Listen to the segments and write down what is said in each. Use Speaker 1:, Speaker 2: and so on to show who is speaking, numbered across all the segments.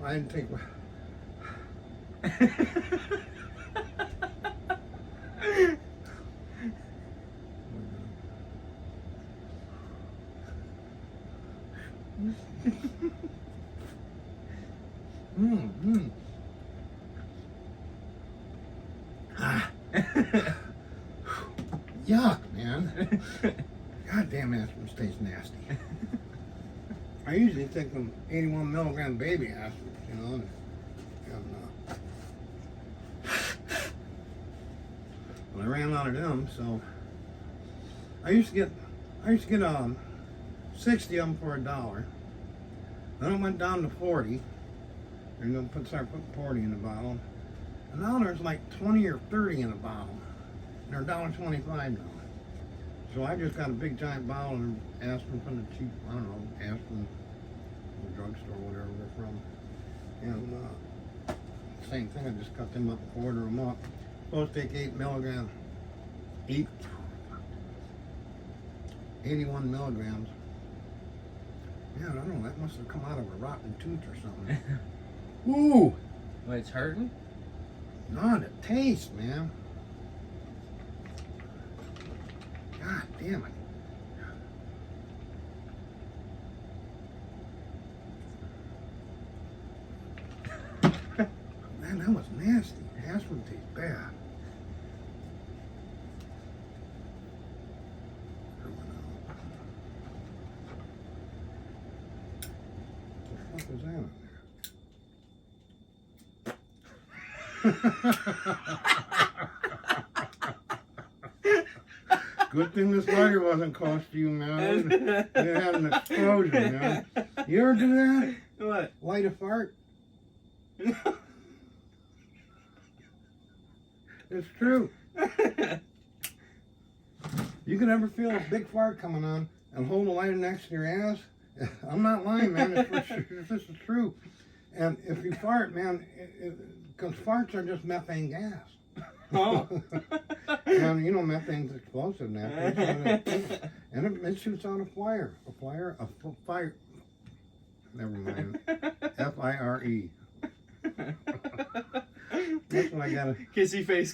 Speaker 1: I didn't think. Yuck, man. God damn, aspirin tastes nasty. I usually take them 81 milligram baby aspirin, you know. But I ran out of them, so I used to get 60 of them for $1. Then it went down to 40. They're gonna start putting 40 in the bottle. And now there's like 20 or 30 in a bottle. They're $1.25 now. So I just got a big giant bottle of aspirin from the cheap, I don't know, aspirin, the drugstore, whatever they're from. And same thing, I just cut them up, order them up. Supposed to take 8 milligrams. 81 milligrams. Yeah, I don't know, that must have come out of a rotten tooth or something. Ooh!
Speaker 2: Well, it's hurting?
Speaker 1: No, the taste, man. God damn it. Man, that was nasty. Aspirin tastes bad. What the fuck was that on there? Good thing this lighter wasn't close to you, man. You had an explosion, man. You ever do that?
Speaker 2: What?
Speaker 1: Light a fart? It's true. You can ever feel a big fart coming on and hold a lighter next to your ass? I'm not lying, man. This is true. And if you fart, man, because farts are just methane gas.
Speaker 2: Oh.
Speaker 1: And you know methane's explosive now. And it shoots out a fire. A fire. Never mind. F-I-R-E. That's what I gotta.
Speaker 2: Kissy face,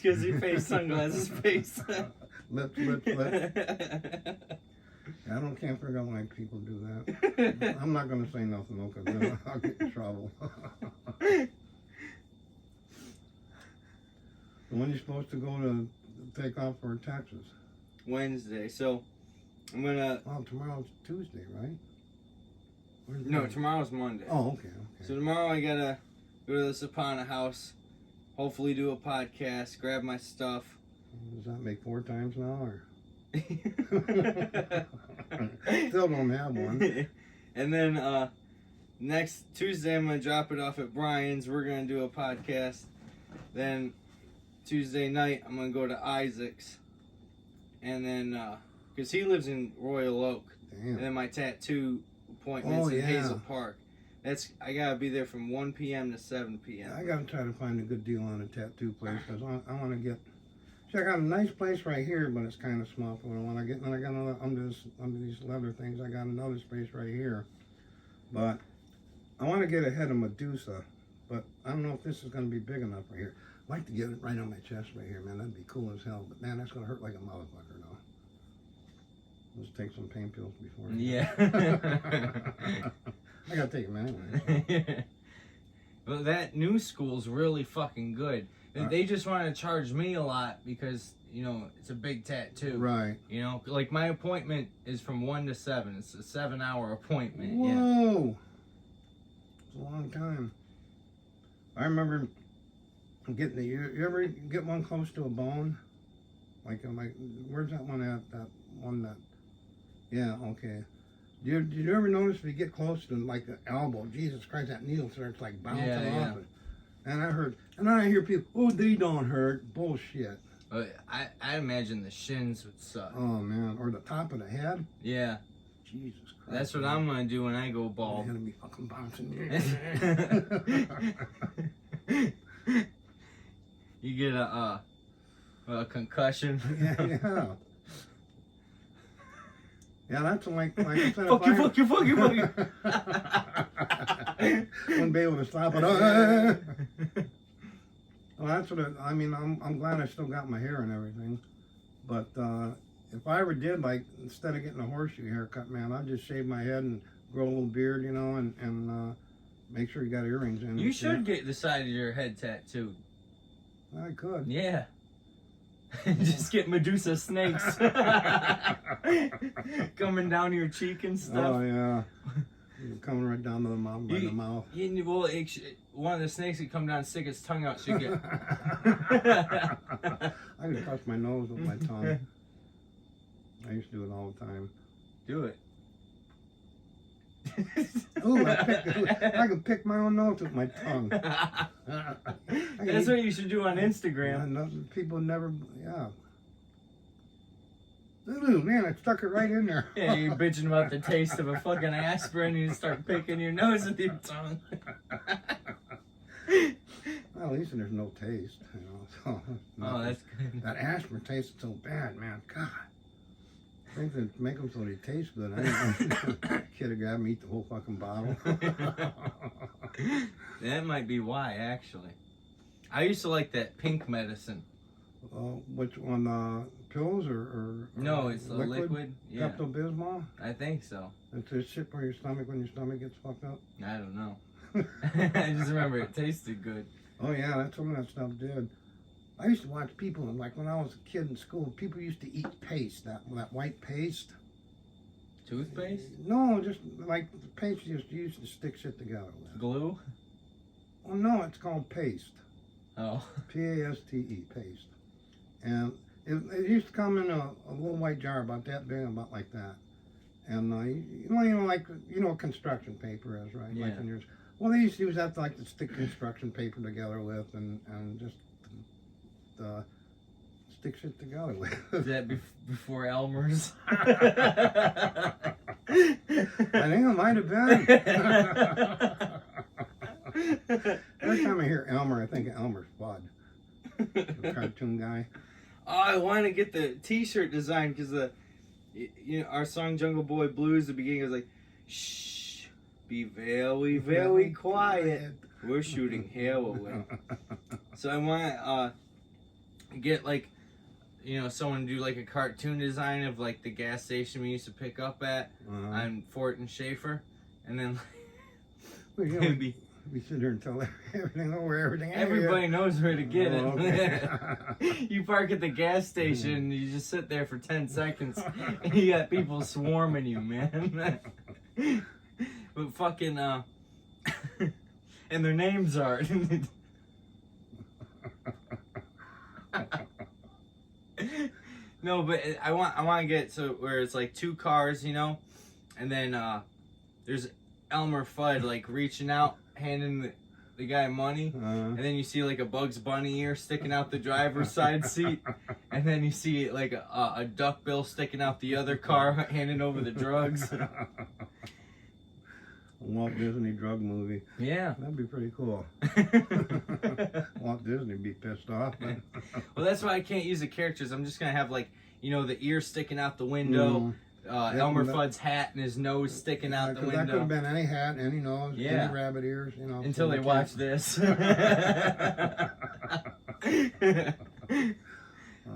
Speaker 2: sunglasses face.
Speaker 1: Lips. I can't figure out why people do that. I'm not gonna say nothing though, because then I'll get in trouble. When are you supposed to go to take off for Texas?
Speaker 2: Wednesday. So I'm gonna.
Speaker 1: Oh, tomorrow's Tuesday, right?
Speaker 2: No, tomorrow's Monday.
Speaker 1: Oh, okay.
Speaker 2: So tomorrow I gotta go to the Sapana house. Hopefully do a podcast. Grab my stuff.
Speaker 1: Does that make 4 times now, or? Still don't have one.
Speaker 2: And then next Tuesday I'm gonna drop it off at Brian's. We're gonna do a podcast. Then Tuesday night I'm gonna go to Isaac's, and then because he lives in Royal Oak.
Speaker 1: Damn.
Speaker 2: And then my tattoo appointments in Hazel Park. I gotta be there from 1 p.m. to 7 p.m.
Speaker 1: I gotta try to find a good deal on a tattoo place, because I want to get. See, I got a nice place right here, but it's kind of small for what I want to get. And I got another, under these leather things, I got another space right here. But I want to get ahead of Medusa, but I don't know if this is going to be big enough for here. I'd like to get it right on my chest right here, man. That'd be cool as hell. But man, that's going to hurt like a motherfucker, though. Let's take some pain pills before.
Speaker 2: Yeah.
Speaker 1: I got to take them anyway.
Speaker 2: Well, that new school's really fucking good. They just want to charge me a lot because, you know, it's a big tattoo.
Speaker 1: Right.
Speaker 2: You know, like my appointment is from 1 to 7. It's a 7-hour appointment.
Speaker 1: Whoa.
Speaker 2: Yeah.
Speaker 1: It's a long time. I remember getting you ever get one close to a bone? Like, where's that one at? That one that, yeah, okay. Did you ever notice if you get close to like the elbow, Jesus Christ, that needle starts like bouncing off it? And I hear people, oh, they don't hurt. Bullshit.
Speaker 2: I imagine the shins would suck.
Speaker 1: Oh, man. Or the top of the head.
Speaker 2: Yeah.
Speaker 1: Jesus Christ.
Speaker 2: That's what I'm going to do when I go bald.
Speaker 1: You're going to be fucking bouncing.
Speaker 2: You get a concussion.
Speaker 1: Yeah. Yeah, that's like I said.
Speaker 2: Fuck you.
Speaker 1: Wouldn't be able to stop it. Well, that's what I mean. I'm glad I still got my hair and everything, but if I ever did, like, instead of getting a horseshoe haircut, man, I'd just shave my head and grow a little beard, you know, and make sure you got earrings in.
Speaker 2: You should get the side of your head tattooed.
Speaker 1: I could.
Speaker 2: Yeah. Just get Medusa snakes coming down your cheek and stuff.
Speaker 1: Oh yeah, coming right down to the mouth. By the mouth.
Speaker 2: Well, one of the snakes that come down and stick its tongue out should get.
Speaker 1: I could touch my nose with my tongue. I used to do it all the time.
Speaker 2: Do it.
Speaker 1: Ooh, I can pick my own nose with my tongue.
Speaker 2: That's what you should do on Instagram.
Speaker 1: No, people never, yeah. Ooh, man, I stuck it right in there.
Speaker 2: Yeah, you're bitching about the taste of a fucking aspirin and you start picking your nose with your tongue.
Speaker 1: Well, at least there's no taste, you know. So,
Speaker 2: oh, that's good.
Speaker 1: That aspirin tasted so bad, man. God. I think they make them so they taste good. Kid would grab me, eat the whole fucking bottle.
Speaker 2: That might be why, actually. I used to like that pink medicine.
Speaker 1: Which one? Pills or
Speaker 2: no, it's a liquid. Yeah.
Speaker 1: Pepto-Bismol?
Speaker 2: I think so.
Speaker 1: It's this shit for your stomach when your stomach gets fucked up?
Speaker 2: I don't know. I just remember it tasted good.
Speaker 1: Oh yeah, that's what that stuff did. I used to watch people, and like when I was a kid in school, people used to eat paste, that white paste.
Speaker 2: Toothpaste?
Speaker 1: No, just like the paste you used to stick shit together with.
Speaker 2: Glue?
Speaker 1: Oh no, it's called paste.
Speaker 2: Oh.
Speaker 1: P-A-S-T-E, paste. And it used to come in a little white jar about that big, about like that. And like construction paper is, right?
Speaker 2: Yeah.
Speaker 1: Like well, they used to use that to, like, to stick construction paper together with, and just stick shit together with.
Speaker 2: Is that before Elmer's?
Speaker 1: I think it might have been. Every time I hear Elmer, I think of Elmer's Fudd, the cartoon guy.
Speaker 2: Oh, I want to get the T-shirt design because our song Jungle Boy Blues, the beginning was like, shh, be very, very quiet. We're shooting heroin. So I want to get like, someone do like a cartoon design of like the gas station we used to pick up at on Fort and Schaefer, and then maybe.
Speaker 1: We sit there and tell everything over everything.
Speaker 2: Everybody knows where to get it.
Speaker 1: Okay.
Speaker 2: You park at the gas station, and you just sit there for 10 seconds, and you got people swarming you, man. But fucking, and their names are. No, but I want to get so where it's like two cars, and then there's Elmer Fudd like reaching out, handing the guy money, and then you see like a Bugs Bunny ear sticking out the driver's side seat, and then you see like a duck bill sticking out the other car, handing over the drugs.
Speaker 1: Walt Disney drug movie.
Speaker 2: Yeah,
Speaker 1: that'd be pretty cool. Walt Disney would be pissed off. But
Speaker 2: well, that's why I can't use the characters. I'm just gonna have like the ear sticking out the window. Elmer Fudd's hat and his nose sticking out the window.
Speaker 1: That could have been any hat, any nose, any rabbit ears,
Speaker 2: Until they watch this. I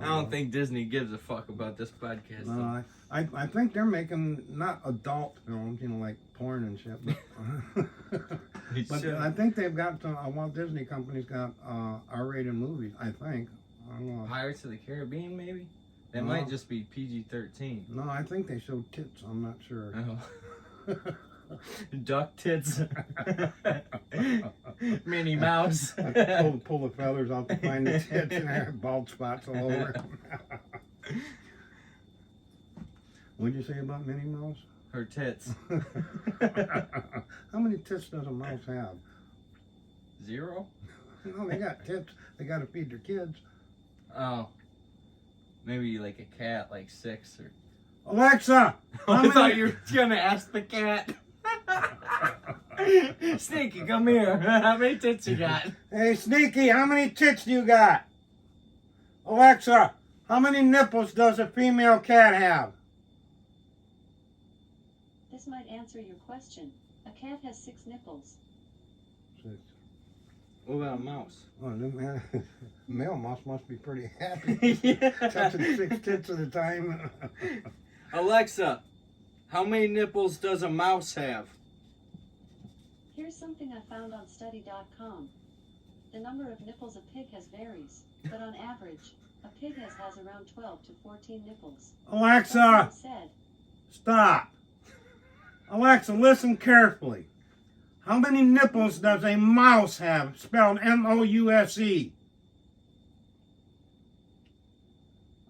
Speaker 2: don't think Disney gives a fuck about this podcast.
Speaker 1: No, I think they're making not adult films, like porn and shit. But I think they've got Walt Disney Company's got R-rated movies. I think. I don't know.
Speaker 2: Pirates of the Caribbean, maybe. That might just be PG-13.
Speaker 1: No, I think they show tits. I'm not sure.
Speaker 2: Oh. Duck tits. Minnie Mouse.
Speaker 1: pull the feathers off to find the tits and I have bald spots all over. What'd you say about Minnie Mouse?
Speaker 2: Her tits.
Speaker 1: How many tits does a mouse have?
Speaker 2: 0?
Speaker 1: No, they got tits. They got to feed their kids.
Speaker 2: Oh. Maybe like a cat, like 6 or...
Speaker 1: Alexa!
Speaker 2: I thought you were gonna ask the cat. Sneaky, come here. How many tits you got?
Speaker 1: Hey, Sneaky, how many tits do you got? Alexa, how many nipples does a female cat have?
Speaker 3: This might answer your question. A cat has 6 nipples.
Speaker 1: 6.
Speaker 2: What about a mouse?
Speaker 1: Oh, man, male mouse must be pretty happy.
Speaker 2: Yeah.
Speaker 1: Touching 6 tits at a time.
Speaker 2: Alexa, how many nipples does a mouse have?
Speaker 3: Here's something I found on study.com. The number of nipples a pig has varies, but on average, a pig has around 12 to 14 nipples.
Speaker 1: Alexa,
Speaker 3: That being said,
Speaker 1: stop. Alexa, listen carefully. How many nipples does a mouse have? Spelled M-O-U-S-E.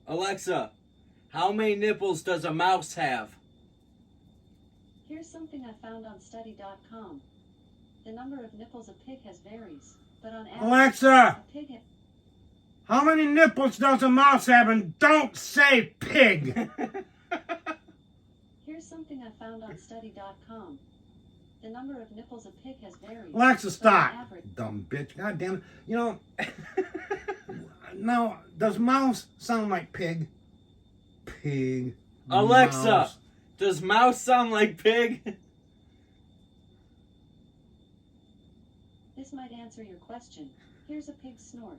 Speaker 2: Alexa, how many nipples does a mouse have?
Speaker 3: here's something I found on study.com. The number of nipples a pig has varies, but on average,
Speaker 1: Alexa,
Speaker 3: a pig has...
Speaker 1: how many nipples does a mouse have? And don't say pig.
Speaker 3: Here's something I found on study.com. The number of nipples a pig has varies.
Speaker 1: Alexa,
Speaker 3: but on
Speaker 1: stop.
Speaker 3: average-
Speaker 1: Dumb bitch. God damn it. You know, now, does mouse sound like pig? Pig.
Speaker 2: Alexa,
Speaker 1: mouse.
Speaker 2: does mouse sound like pig?
Speaker 3: This might answer your question. Here's a pig's snort.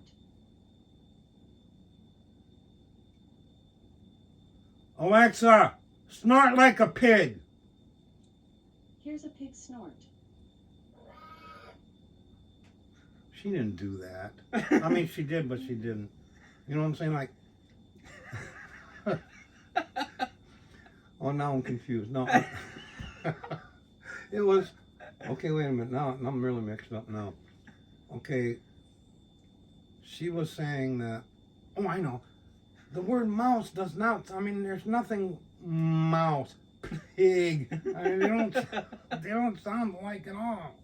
Speaker 1: Alexa, snort like a pig.
Speaker 3: Here's a pig's snort.
Speaker 1: She didn't do that. I mean, she did, but she didn't. You know what I'm saying? Like, oh, now I'm confused. No, it was, okay, wait a minute. Now I'm really mixed up now. Okay, she was saying that, oh, I know. The word mouse does not, I mean, there's nothing mouse, pig. I mean, they don't sound alike at all.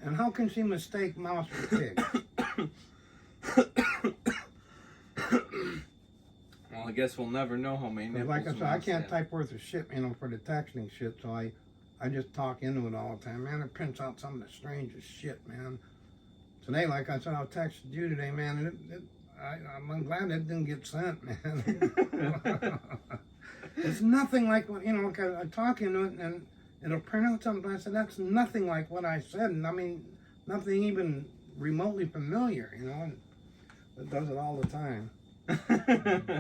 Speaker 1: And how can she mistake mouse for pig?
Speaker 2: Well, I guess we'll never know how many nipples.
Speaker 1: Like I said,
Speaker 2: a
Speaker 1: I
Speaker 2: mouse
Speaker 1: can't
Speaker 2: has.
Speaker 1: type worth of shit, for the texting shit, so I just talk into it all the time. Man, it prints out some of the strangest shit, man. Today, like I said, I texted you today, man, and I'm glad it didn't get sent, man. It's nothing like what, like I talk into it and it'll print out something. I said, that's nothing like what I said. And I mean, nothing even remotely familiar, and it does it all the time.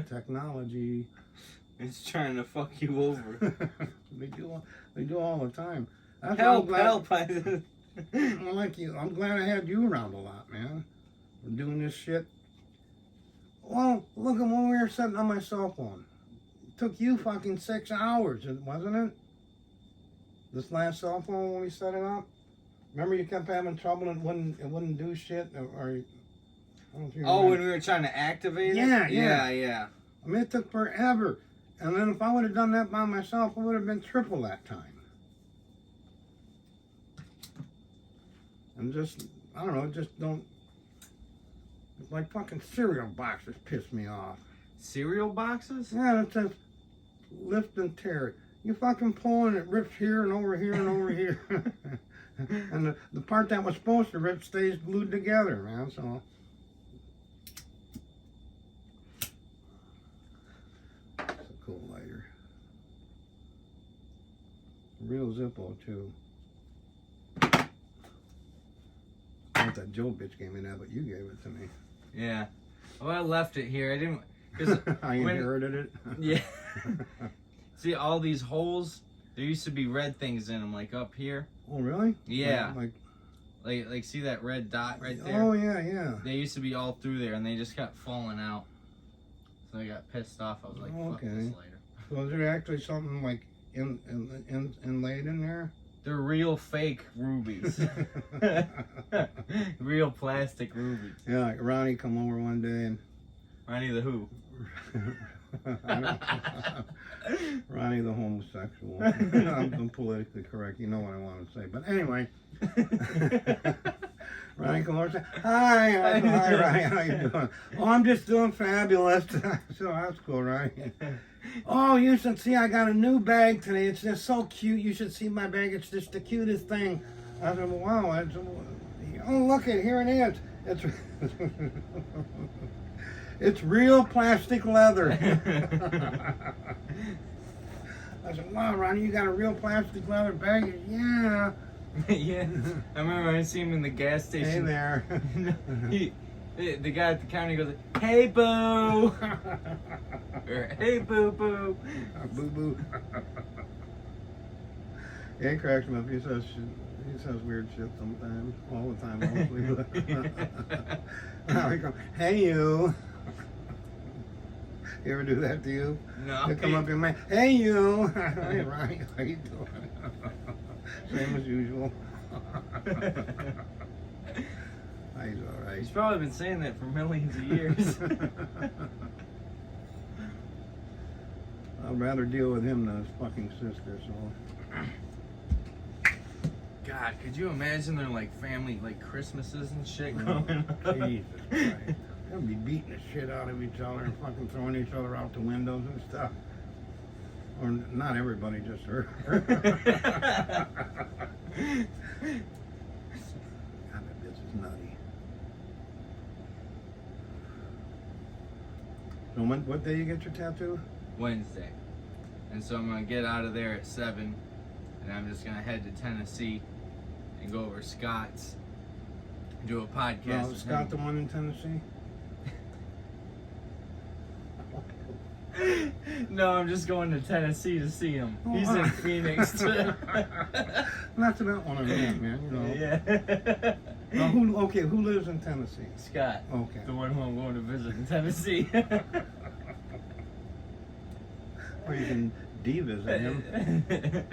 Speaker 1: Technology.
Speaker 2: It's trying to fuck you over.
Speaker 1: They do all the time. That's why
Speaker 2: Help,
Speaker 1: I'm glad,
Speaker 2: help.
Speaker 1: Well, like you, I'm glad I had you around a lot, man. We're doing this shit. Well, look at when we were sitting on my cell phone. It took you fucking 6 hours, wasn't it? This last cell phone when we set it up. Remember you kept having trouble and it wouldn't do shit, or I don't know if you
Speaker 2: Oh,
Speaker 1: remember.
Speaker 2: when we were trying to activate it?
Speaker 1: Yeah.
Speaker 2: Yeah.
Speaker 1: I mean, it took forever. And then if I would have done that by myself, it would have been triple that time. And just, I don't know, just don't. It's like fucking cereal boxes piss me off.
Speaker 2: Cereal boxes?
Speaker 1: Yeah, it says lift and tear. You fucking pull and it rips here and over here and over here. And the part that was supposed to rip stays glued together, man, so. It's a cool lighter. Real Zippo, too. Not that Joe bitch gave me that, but you gave it to me.
Speaker 2: Yeah. Well, I left it here. I didn't. Cause
Speaker 1: I inherited it.
Speaker 2: Yeah. See, all these holes, there used to be red things in them, like up here.
Speaker 1: Oh, really?
Speaker 2: Yeah.
Speaker 1: Like
Speaker 2: see that red dot right there?
Speaker 1: oh, yeah.
Speaker 2: They used to be all through there, and they just kept falling out. So I got pissed off. I was like, fuck this later.
Speaker 1: So is there actually something like inlaid in there?
Speaker 2: They're real fake rubies. Real plastic rubies.
Speaker 1: Yeah, like Ronnie come over one day and
Speaker 2: Ronnie the who?
Speaker 1: Ronnie the homosexual. I'm politically correct. You know what I want to say. But anyway, Ronnie come over and say, hi, Ronnie, how you doing? Oh, I'm just doing fabulous. So that's cool, Ronnie. Oh, you should see, I got a new bag today. It's just so cute. You should see my bag. It's just the cutest thing. I said, wow. Oh, look it, here it is. It's real plastic leather. I said, wow, Ronnie, you got a real plastic leather bag? Yeah.
Speaker 2: Yeah, I remember I see him in the gas
Speaker 1: Hey
Speaker 2: station.
Speaker 1: there.
Speaker 2: The guy at the counter goes, "Hey, boo," or "Hey, boo boo."
Speaker 1: Boo boo. Yeah, he cracks me up. He says weird shit sometimes. All the time, mostly. Now he comes, hey you. You ever do that to you?
Speaker 2: No.
Speaker 1: They come up in my, hey you. Hey Ryan, how you doing? Same as usual. He's all right.
Speaker 2: He's probably been saying that for millions of years.
Speaker 1: I'd rather deal with him than his fucking sister. So.
Speaker 2: God, could you imagine their like family like Christmases and shit
Speaker 1: Oh,
Speaker 2: going on?
Speaker 1: Jesus Christ. They'll be beating the shit out of each other and fucking throwing each other out the windows and stuff. Or not everybody, just her. God, that bitch is nutty. So what day you get your tattoo?
Speaker 2: Wednesday. And so I'm gonna get out of there at 7 and I'm just gonna head to Tennessee and go over Scott's and do a podcast.
Speaker 1: No,
Speaker 2: with
Speaker 1: Scott,
Speaker 2: him.
Speaker 1: the one in Tennessee?
Speaker 2: No, I'm just going to Tennessee to see him.
Speaker 1: Oh,
Speaker 2: He's
Speaker 1: wow.
Speaker 2: in Phoenix too.
Speaker 1: That's about one of them, man, you know.
Speaker 2: Yeah.
Speaker 1: Now, who lives in Tennessee?
Speaker 2: Scott,
Speaker 1: Okay.
Speaker 2: the one who I'm going to visit in Tennessee.
Speaker 1: Or you can de-visit him. Get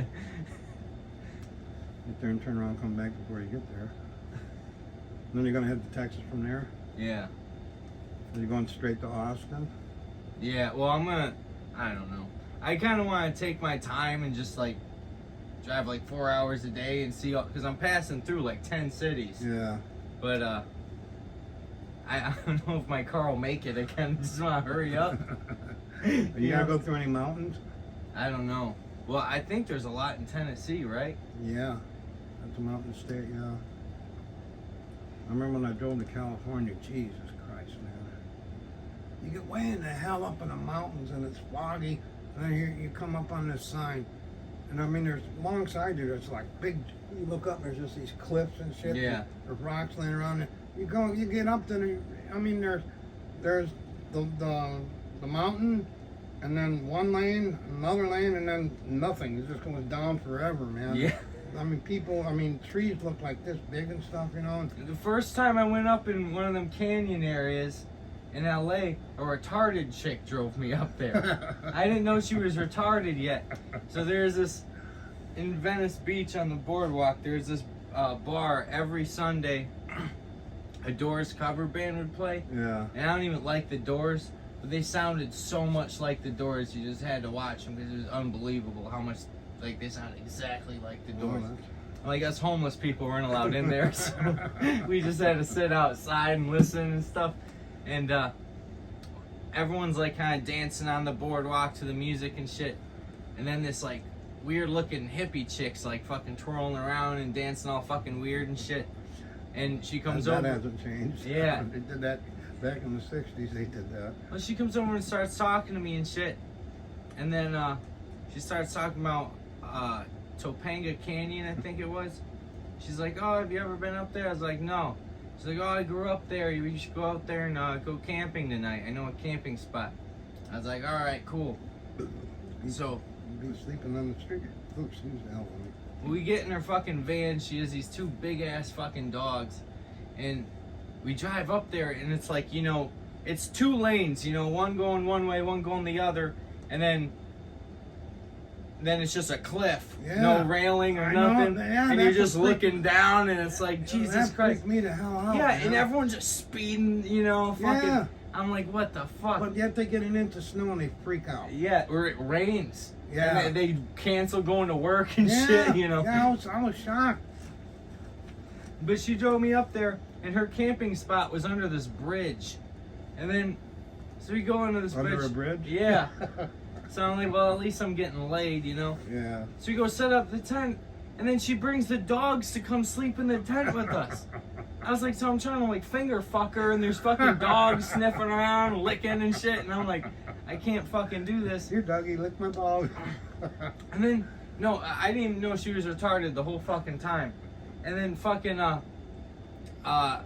Speaker 1: there and turn around and come back before you get there. And then you're going to head to Texas from there?
Speaker 2: Yeah.
Speaker 1: Are you going straight to Austin?
Speaker 2: Yeah, well, I don't know. I kind of want to take my time and just like drive like 4 hours a day and see, because I'm passing through like 10 cities.
Speaker 1: Yeah.
Speaker 2: But I don't know if my car will make it. I kind of just want to hurry up.
Speaker 1: Are you going to go through any mountains?
Speaker 2: I don't know. Well, I think there's a lot in Tennessee, right?
Speaker 1: Yeah. That's a mountain state, yeah. I remember when I drove to California, Jesus Christ, man. You get way in the hell up in the mountains and it's foggy, and then you come up on this sign, and I mean, there's alongside you, there's like big, you look up, and there's just these cliffs and shit.
Speaker 2: Yeah.
Speaker 1: There's rocks laying around it. You get up to the, I mean, there's the mountain, and then one lane, another lane, and then nothing. It just goes down forever, man.
Speaker 2: Yeah.
Speaker 1: I mean, trees look like this big and stuff, you know.
Speaker 2: The first time I went up in one of them canyon areas in LA, a retarded chick drove me up there. I didn't know she was retarded yet. So there's this, in Venice Beach on the boardwalk, there's this bar every Sunday. A Doors cover band would play.
Speaker 1: Yeah.
Speaker 2: And I don't even like the Doors, but they sounded so much like the Doors, you just had to watch them because it was unbelievable how much, like, they sounded exactly like the Doors. Like, us homeless people weren't allowed in there, so we just had to sit outside and listen and stuff. And everyone's like kind of dancing on the boardwalk to the music and shit. And then this like weird looking hippie chick's like fucking twirling around and dancing all fucking weird and shit. And she comes
Speaker 1: that
Speaker 2: over.
Speaker 1: hasn't changed.
Speaker 2: Yeah.
Speaker 1: They did that back in the 60s, they did that.
Speaker 2: Well, she comes over and starts talking to me and shit. And then she starts talking about Topanga Canyon, I think it was. She's like, oh, have you ever been up there? I was like, no. She's like, oh, I grew up there. You should go out there and go camping tonight. I know a camping spot. I was like, all right, cool. So
Speaker 1: You'd be sleeping on the street. Oops, excuse the hell of me.
Speaker 2: we get in her fucking van. She has these two big ass fucking dogs. And we drive up there and it's like, you know, it's 2 lanes, you know, one going one way, one going the other. And then it's just a cliff,
Speaker 1: Yeah.
Speaker 2: no railing or
Speaker 1: I know,
Speaker 2: nothing,
Speaker 1: yeah,
Speaker 2: and you're
Speaker 1: that's
Speaker 2: just
Speaker 1: what freaked-
Speaker 2: looking down, and it's like Jesus
Speaker 1: That
Speaker 2: Christ.
Speaker 1: freaked me the hell out.
Speaker 2: Yeah,
Speaker 1: man.
Speaker 2: and everyone's just speeding, you know, fucking.
Speaker 1: Yeah.
Speaker 2: I'm like, what the fuck?
Speaker 1: But yet they get into snow and they freak out.
Speaker 2: Yeah, or it rains.
Speaker 1: Yeah.
Speaker 2: And they cancel going to work and
Speaker 1: Yeah.
Speaker 2: shit, you know.
Speaker 1: Yeah, I was shocked.
Speaker 2: But she drove me up there, and her camping spot was under this bridge, and then so we go under this
Speaker 1: Under
Speaker 2: bridge.
Speaker 1: a bridge?
Speaker 2: Yeah. So I'm like, well, at least I'm getting laid, you know.
Speaker 1: Yeah.
Speaker 2: So we go set up the tent, and then she brings the dogs to come sleep in the tent with us. I was like, so I'm trying to like finger fuck her, and there's fucking dogs sniffing around, licking and shit, and I'm like, I can't fucking do this.
Speaker 1: Here, doggy, lick my dog.
Speaker 2: And then, no, I didn't even know she was retarded the whole fucking time. And then fucking I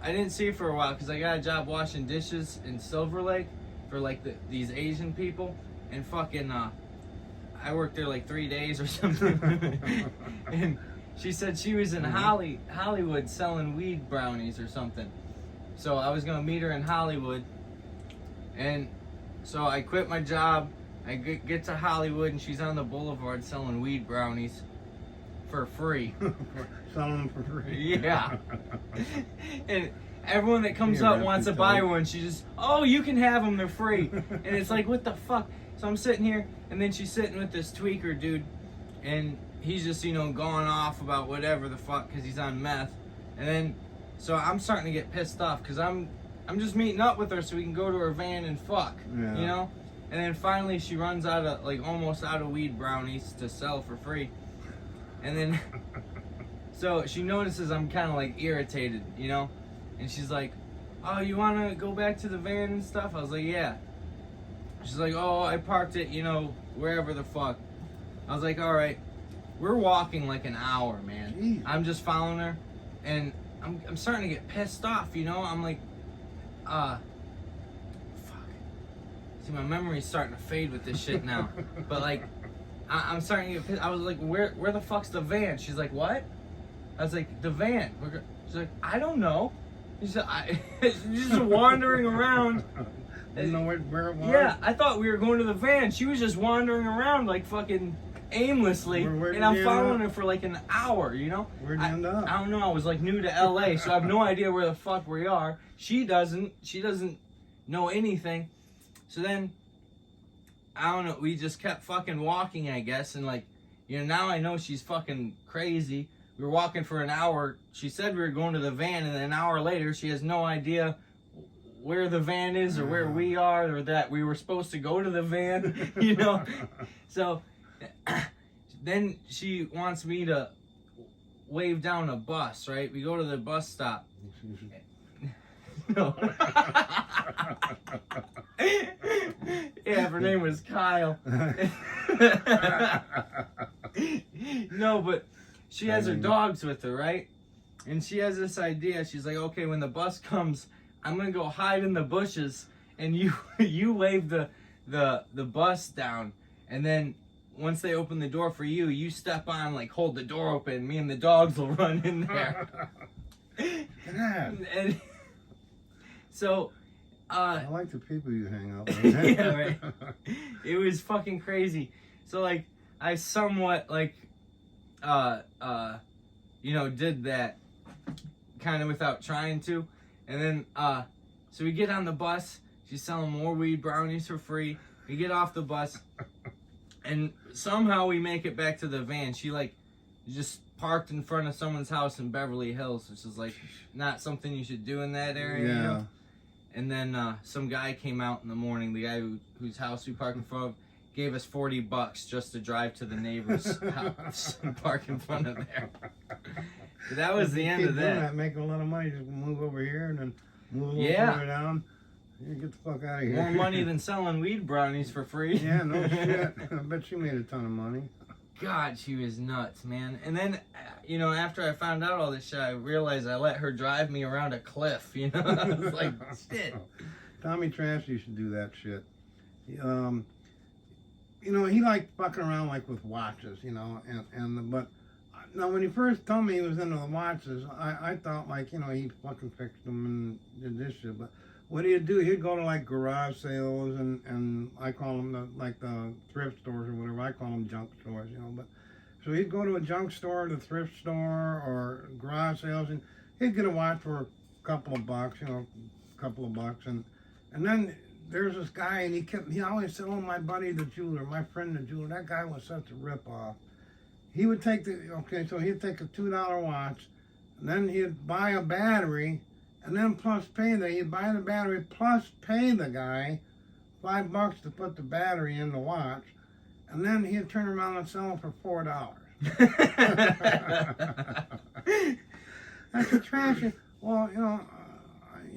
Speaker 2: didn't see her for a while because I got a job washing dishes in Silver Lake for like these Asian people, and fucking I worked there like 3 days or something. And she said she was in Hollywood selling weed brownies or something. So I was gonna meet her in Hollywood, and so I quit my job. I get to Hollywood, and she's on the boulevard selling weed brownies for free.
Speaker 1: Selling them for free.
Speaker 2: Yeah. And everyone that comes up wants to buy one. She just, oh, you can have them. They're free. And it's like, what the fuck? So I'm sitting here, and then she's sitting with this tweaker dude, and he's just, you know, going off about whatever the fuck because he's on meth. And then, so I'm starting to get pissed off because I'm just meeting up with her so we can go to her van and fuck,
Speaker 1: Yeah.
Speaker 2: you know? And then finally she runs out of, like, almost out of weed brownies to sell for free. And then, so she notices I'm kind of, like, irritated, you know? And she's like, oh, you want to go back to the van and stuff? I was like, yeah. She's like, oh, I parked it, you know, wherever the fuck. I was like, all right. We're walking like an hour, man.
Speaker 1: Jeez.
Speaker 2: I'm just following her, and I'm starting to get pissed off, you know? I'm like, fuck. See, my memory's starting to fade with this shit now. But, like, I'm starting to get pissed. I was like, where the fuck's the van? She's like, what? I was like, the van. She's like, I don't know. She's just wandering around.
Speaker 1: Didn't know where it was?
Speaker 2: Yeah, I thought we were going to the van. She was just wandering around like fucking aimlessly,
Speaker 1: Where
Speaker 2: and I'm
Speaker 1: did you
Speaker 2: following
Speaker 1: end
Speaker 2: her
Speaker 1: up?
Speaker 2: for like an hour, you know?
Speaker 1: Where'd you end up?
Speaker 2: I don't know. I was like new to LA, so I have no idea where the fuck we are. She doesn't know anything. So then, I don't know, we just kept fucking walking, I guess, and like, you know, now I know she's fucking crazy. We were walking for an hour. She said we were going to the van, and then an hour later, she has no idea where the van is or where we are or that we were supposed to go to the van, you know? So then she wants me to wave down a bus, right? We go to the bus stop. No. Yeah, her name was Kyle. No, but she has her dogs with her, right? And she has this idea. She's like, okay, when the bus comes, I'm gonna go hide in the bushes, and you wave the bus down, and then once they open the door for you, you step on, like, hold the door open. Me and the dogs will run in there. And so,
Speaker 1: I like the people you hang out with.
Speaker 2: yeah, right. It was fucking crazy. So, like, I somewhat, like, you know, did that kind of without trying to. And then, so we get on the bus. She's selling more weed brownies for free. We get off the bus, and somehow we make it back to the van. She, like, just parked in front of someone's house in Beverly Hills, which is, like, not something you should do in that area,
Speaker 1: Yeah.
Speaker 2: you know? And then some guy came out in the morning, the guy whose house we parked in front of, gave us $40 just to drive to the neighbor's house and park in front of there. So that was the end of that.
Speaker 1: Make a lot of money. Just move over here and then move a little
Speaker 2: Yeah.
Speaker 1: further down. You get the fuck out of here.
Speaker 2: More money than selling weed brownies for free.
Speaker 1: Yeah, no shit. I bet she made a ton of money.
Speaker 2: God, she was nuts, man. And then, you know, after I found out all this shit, I realized I let her drive me around a cliff, you know? I was like, shit.
Speaker 1: Tommy Trash used to do that shit. You know, he liked fucking around like with watches, you know, but now when he first told me he was into the watches, I thought like, you know, he fucking fixed them and did this shit, but what he'd do, he'd go to like garage sales and I call them the thrift stores or whatever, I call them junk stores, you know, but so he'd go to a junk store, the thrift store or garage sales, and he'd get a watch for a couple of bucks, you know, and then there's this guy, and he always said, oh, my buddy the jeweler, my friend the jeweler, that guy was such a ripoff. He would take so he'd take a $2 watch, and then he'd buy a battery, and then he'd buy the battery plus pay the guy $5 to put the battery in the watch, and then he'd turn around and sell it for $4. That's a trashy. Well,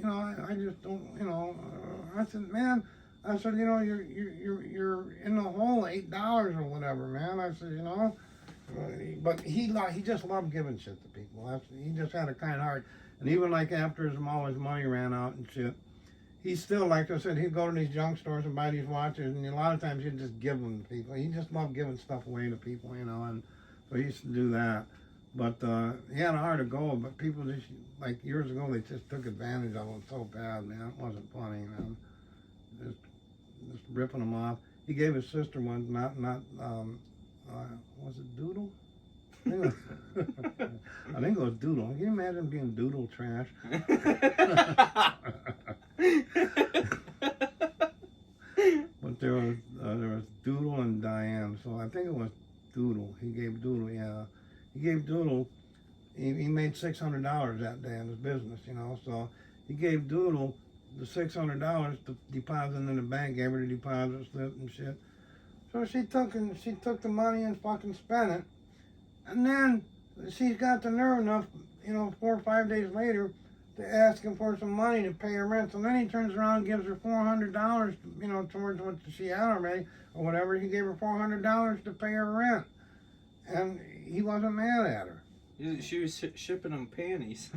Speaker 1: I just don't, I said, man, you're in the hole $8 or whatever, man. I said, But he just loved giving shit to people. He just had a kind heart. And even like after all his money ran out and shit, he still, like I said, he'd go to these junk stores and buy these watches, and a lot of times he'd just give them to people. He just loved giving stuff away to people, and so he used to do that. But he had a heart of gold, but people just, like years ago, they just took advantage of him so bad, man. It wasn't funny, man. Just ripping him off. He gave his sister one, was it Doodle? I think it was Doodle. Can you imagine being Doodle trash? But there was Doodle and Diane, so I think it was Doodle. He gave Doodle, He gave Doodle, he made $600 that day in his business, so he gave Doodle the $600 to deposit in the bank, gave her the deposit slip and shit. So she took the money and fucking spent it. And then she's got the nerve enough, 4 or 5 days later, to ask him for some money to pay her rent. So then he turns around and gives her $400, towards what she had already, or whatever. He gave her $400 to pay her rent. And he wasn't mad at her.
Speaker 2: She was shipping him panties.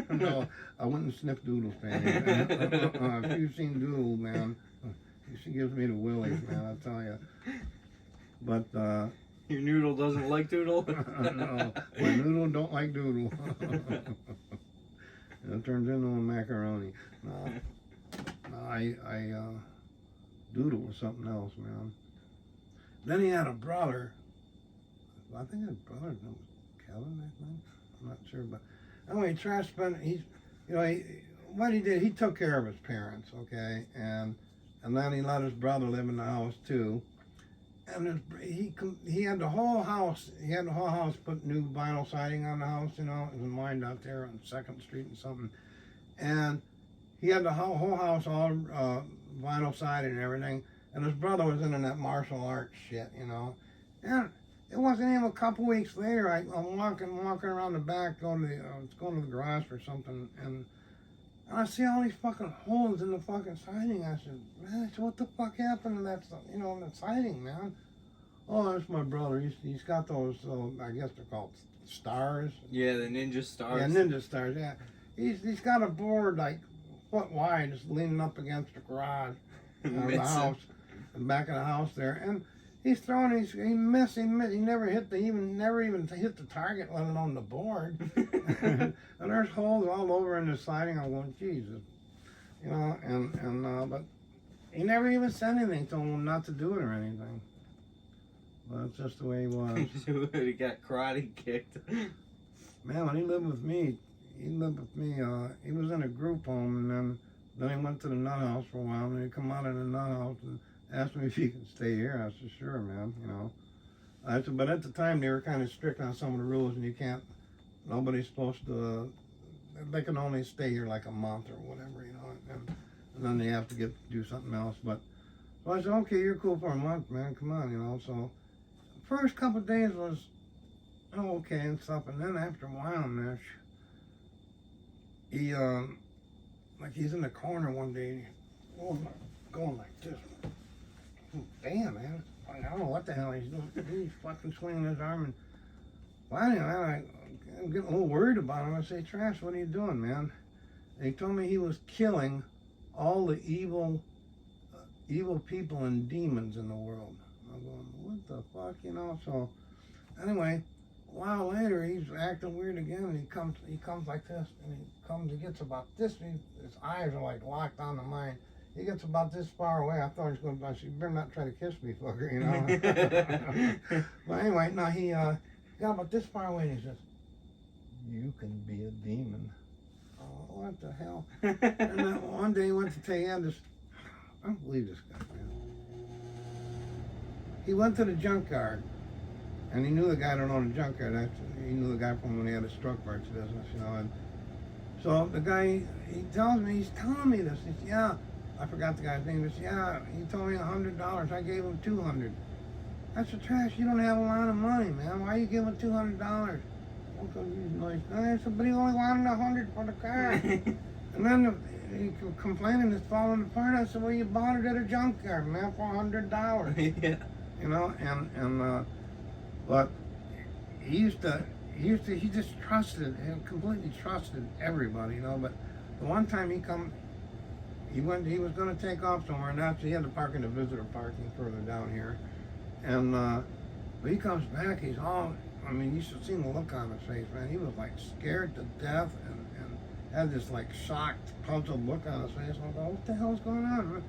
Speaker 1: No, I wouldn't sniff Doodle's panties. If you've seen Doodle, man, she gives me the willies, man, I'll tell you. But,
Speaker 2: your noodle doesn't like Doodle?
Speaker 1: No, my noodle don't like Doodle. It turns into a macaroni. No, Doodle was something else, man. Then he had a brother. I think his brother was Kevin, I think. I'm not sure, but anyway, Trash spent. What he did, he took care of his parents, okay, and then he let his brother live in the house too. And he had the whole house. He had the whole house put new vinyl siding on the house. It was in mine out there on 2nd Street and something. And he had the whole house all vinyl sided and everything. And his brother was into that martial arts shit, And it wasn't even a couple weeks later. I'm walking around the back, going to the garage for something, and I see all these fucking holes in the fucking siding. I said, man, what the fuck happened to that, that siding, man? Oh, that's my brother. He's got those, I guess they're called stars.
Speaker 2: Yeah, the ninja stars.
Speaker 1: Yeah, ninja stars, yeah. He's got a board like foot wide, just leaning up against the garage, the house, the back of the house there. And he's throwing, he missed, he never even hit the target, let alone the board. And there's holes all over in the siding. I'm going, Jesus. But he never even said anything, told him not to do it or anything. But that's just the way he was.
Speaker 2: He got karate kicked.
Speaker 1: Man, when he lived with me, he was in a group home, and then he went to the nut house for a while, and he come out of the nut house and asked me if he could stay here. I said, sure, man, I said, but at the time they were kind of strict on some of the rules, and nobody's supposed to, they can only stay here like a month or whatever, and then they have to do something else. But so I said, okay, you're cool for a month, man, come on, So first couple of days was okay and stuff, and then after a while, man, he's in the corner one day, going like this. Damn, man. I don't know what the hell he's doing. He's fucking swinging his arm. And finally, I'm getting a little worried about him. I say, Trash, what are you doing, man? And he told me he was killing all the evil people and demons in the world. I'm going, what the fuck, So anyway, a while later, he's acting weird again. And he comes like this, and he gets about this. His eyes are like locked on to mine. He gets about this far away. I thought he was going to, you better not try to kiss me, fucker, But anyway, no, he got about this far away, and he says, you can be a demon. Oh, what the hell? And then one day he went to take this. I don't believe this guy, man. He went to the junkyard, and he knew the guy that owned the junkyard. He knew the guy from when he had his truck parts business, And so the guy, he's telling me this. He said, yeah. I forgot the guy's name. He said, yeah, he told me $100. I gave him $200. I said, Trash, you don't have a lot of money, man. Why you give him $200? Well, because he's a nice guy. I said, but he only wanted $100 for the car. And then he complaining it's falling apart. I said, well, you bought it at a junkyard, man, for $100.
Speaker 2: Yeah.
Speaker 1: But he just trusted and completely trusted everybody, you know. But the one time he was going to take off somewhere, and actually he had to park in the visitor parking further down here. And when he comes back, he's all, I mean, you should have seen the look on his face, man. He was like scared to death and had this like shocked, puzzled look on his face. I go, what the hell's going on?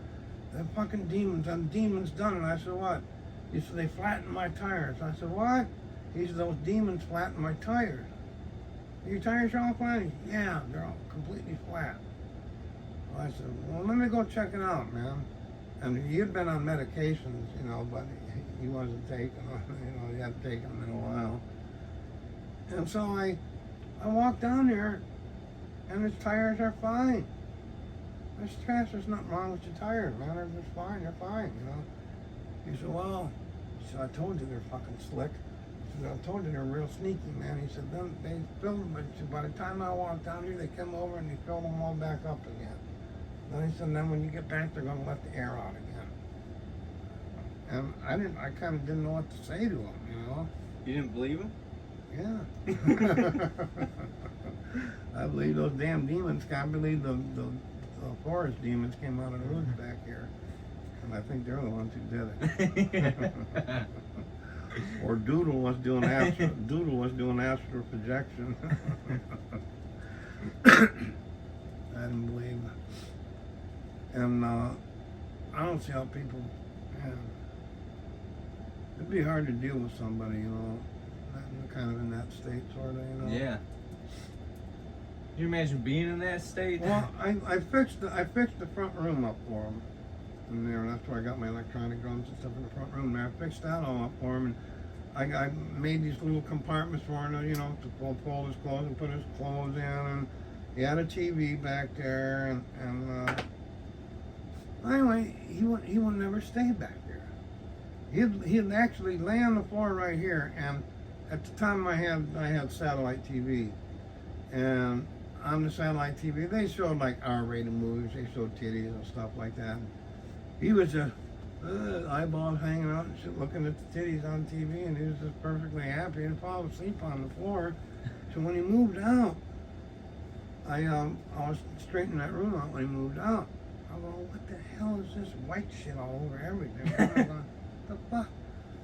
Speaker 1: The fucking demon's done. And I said, what? He said, they flattened my tires. I said, what? He said, those demons flattened my tires. Your tires are all flat? Yeah, they're all completely flat. I said, well, let me go check it out, man. And he had been on medications, you know, but he wasn't taking them. You know, he hadn't taken them in a while. And so I walked down there, and his tires are fine. I said, Trash, there's nothing wrong with your tires, man. They're just fine. They're fine, you know. He said, well, I told you they're fucking slick. He said, I told you they're real sneaky, man. He said, then they filled them, but by the time I walked down here, they came over and they filled them all back up again. Then he said, then when you get back, they're going to let the air out again. And I kind of didn't know what to say to him, you know.
Speaker 2: You didn't believe him?
Speaker 1: Yeah. I believe those damn demons. Can't believe the forest demons came out of the woods back here. And I think they're the ones who did it. Or Doodle was doing astral projection. I didn't believe it. And I don't see how people, man, it'd be hard to deal with somebody, you know, kind of in that state, sort of, you know.
Speaker 2: Yeah. Can you imagine being in that state?
Speaker 1: Well, I fixed the front room up for him in there, and that's where I got my electronic drums and stuff in the front room there. I fixed that all up for him, and I made these little compartments for him, you know, to fold his clothes and put his clothes in, and he had a TV back there, and anyway, he would never stay back there. He'd actually lay on the floor right here, and at the time I had satellite TV, and on the satellite TV they showed like R-rated movies, they showed titties and stuff like that. He was just eyeballs hanging out and shit, looking at the titties on TV, and he was just perfectly happy and fall asleep on the floor. So when he moved out, I was straightening that room out when he moved out. I go, what the hell is this white shit all over everything? I'm going, the fuck?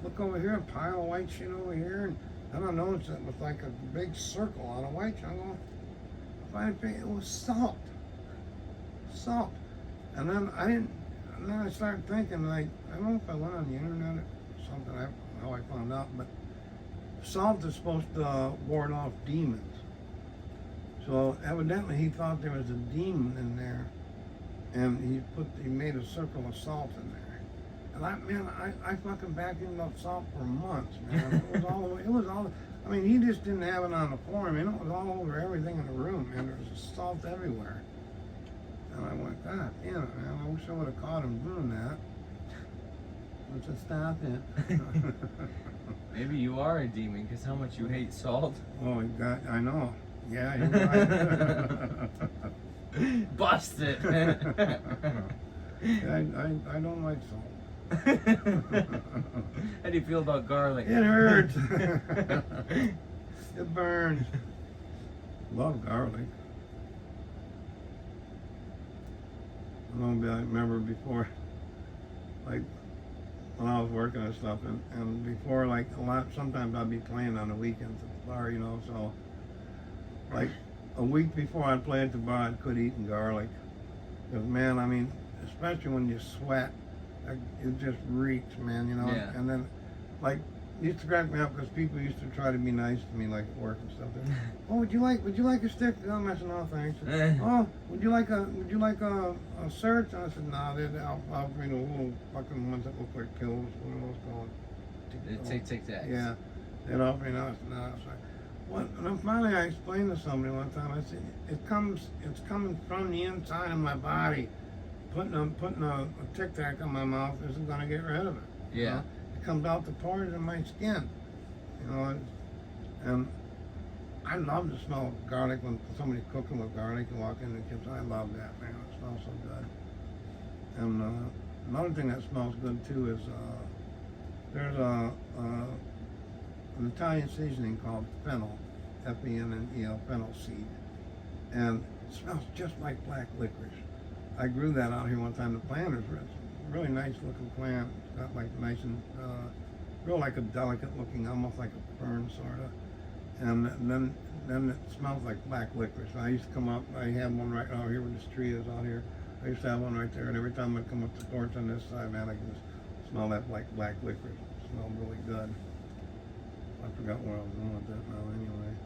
Speaker 1: Look over here, a pile of white shit over here, and I don't know, it was like a big circle on a white shit. I'm going, it was salt. Salt. And then I started thinking, like, I don't know if I went on the internet or something, I don't know how I found out, but salt is supposed to ward off demons. So evidently he thought there was a demon in there, and he made a circle of salt in there. And I fucking vacuumed up salt for months, man. It was all, I mean, he just didn't have it on the floor. I mean, it was all over everything in the room, man. There was just salt everywhere. And I went, God damn it, man. I wish I would have caught him doing that. Let's just stop it.
Speaker 2: Maybe you are a demon, because how much you hate salt.
Speaker 1: Oh, God, I know. Yeah, you're right.
Speaker 2: Busted.
Speaker 1: I don't like salt.
Speaker 2: How do you feel about garlic?
Speaker 1: It hurts. It burns. Love garlic. I remember before, like, when I was working and stuff, and before, like, sometimes I'd be playing on the weekends at the bar, you know, so, like, a week before I'd play at the bar, I'd quit eating garlic. Because, man, I mean, especially when you sweat, it just reeks, man, you know.
Speaker 2: Yeah.
Speaker 1: And then, like, it used to crack me up because people used to try to be nice to me, like at work and stuff. Oh, would you like a stick? No, I said, no, thanks. Oh, would you like a search? I said, no, I'll bring the little fucking ones that look like pills. What are those called?
Speaker 2: Tic Tac.
Speaker 1: Yeah. They'd offer me, no, I said, no. So and then finally I explained to somebody one time, I said, it's coming from the inside of my body. Putting a Tic Tac on my mouth isn't going to get rid of it.
Speaker 2: Yeah.
Speaker 1: Know? It comes out the pores in my skin. You know, and I love the smell of garlic when somebody's cooking with garlic and walk in the kitchen. I love that, man. It smells so good. And another thing that smells good too is there's an Italian seasoning called fennel, Fennel, fennel seed, and it smells just like black licorice. I grew that out here one time. The plant is really nice looking plant. It's got like nice and real like a delicate looking, almost like a fern sort of. And then it smells like black licorice. I used to come up. I had one right out here where this tree is out here. I used to have one right there, and every time I'd come up the porch on this side, man, I could just smell that like black licorice. It smelled really good. I forgot where I was going with that now. Anyway.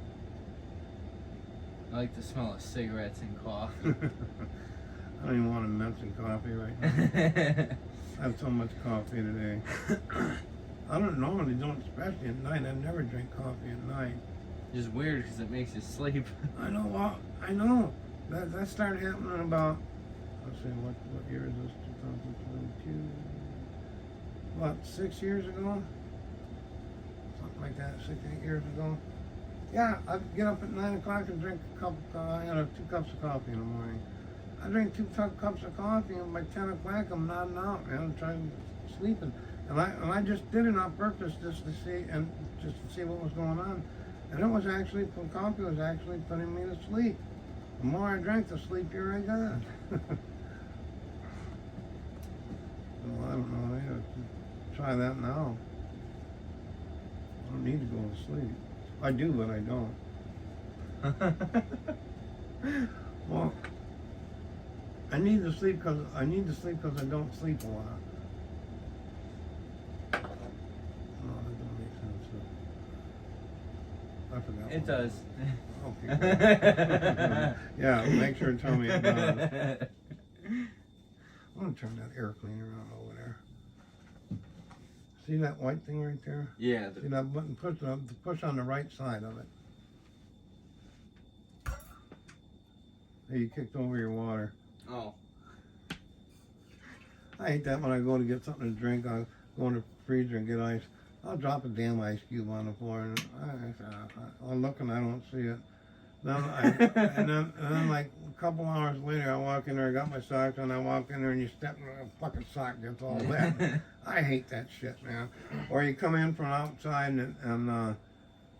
Speaker 2: I like the smell of cigarettes and coffee.
Speaker 1: I don't even want to mention coffee right now. I have so much coffee today. I don't, especially at night. I never drink coffee at night.
Speaker 2: Just weird because it makes you sleep.
Speaker 1: I know. Well, I know. That started happening about. Let's see, what year is this? 2022. What, 6 years ago? Something like that. 6, 8 years ago. Yeah, I'd get up at 9 o'clock and drink a cup. I had 2 cups of coffee in the morning. I drink 2 cups of coffee, and by 10 o'clock I'm nodding out, man. I'm trying to sleep, and I just did it on purpose just to see what was going on, and it was actually coffee was actually putting me to sleep. The more I drank, the sleepier I got. Well, I don't know. I have to try that now. I don't need to go to sleep. I do, but I don't. Well, I need to sleep because I don't sleep a lot. No, that don't make sense. I forgot.
Speaker 2: It does.
Speaker 1: Okay. Yeah, make sure to tell me about it. I'm gonna turn that air cleaner on over there. See that white thing right there?
Speaker 2: Yeah.
Speaker 1: See that button? Push on the right side of it. Hey, you kicked over your water.
Speaker 2: Oh. I
Speaker 1: hate that when I go to get something to drink. I'll go in the freezer and get ice. I'll drop a damn ice cube on the floor, and I'm looking, I don't see it. And then like a couple hours later, I walk in there, I got my socks on, I walk in there, and you step in a fucking sock gets all wet. I hate that shit, man. Or you come in from outside and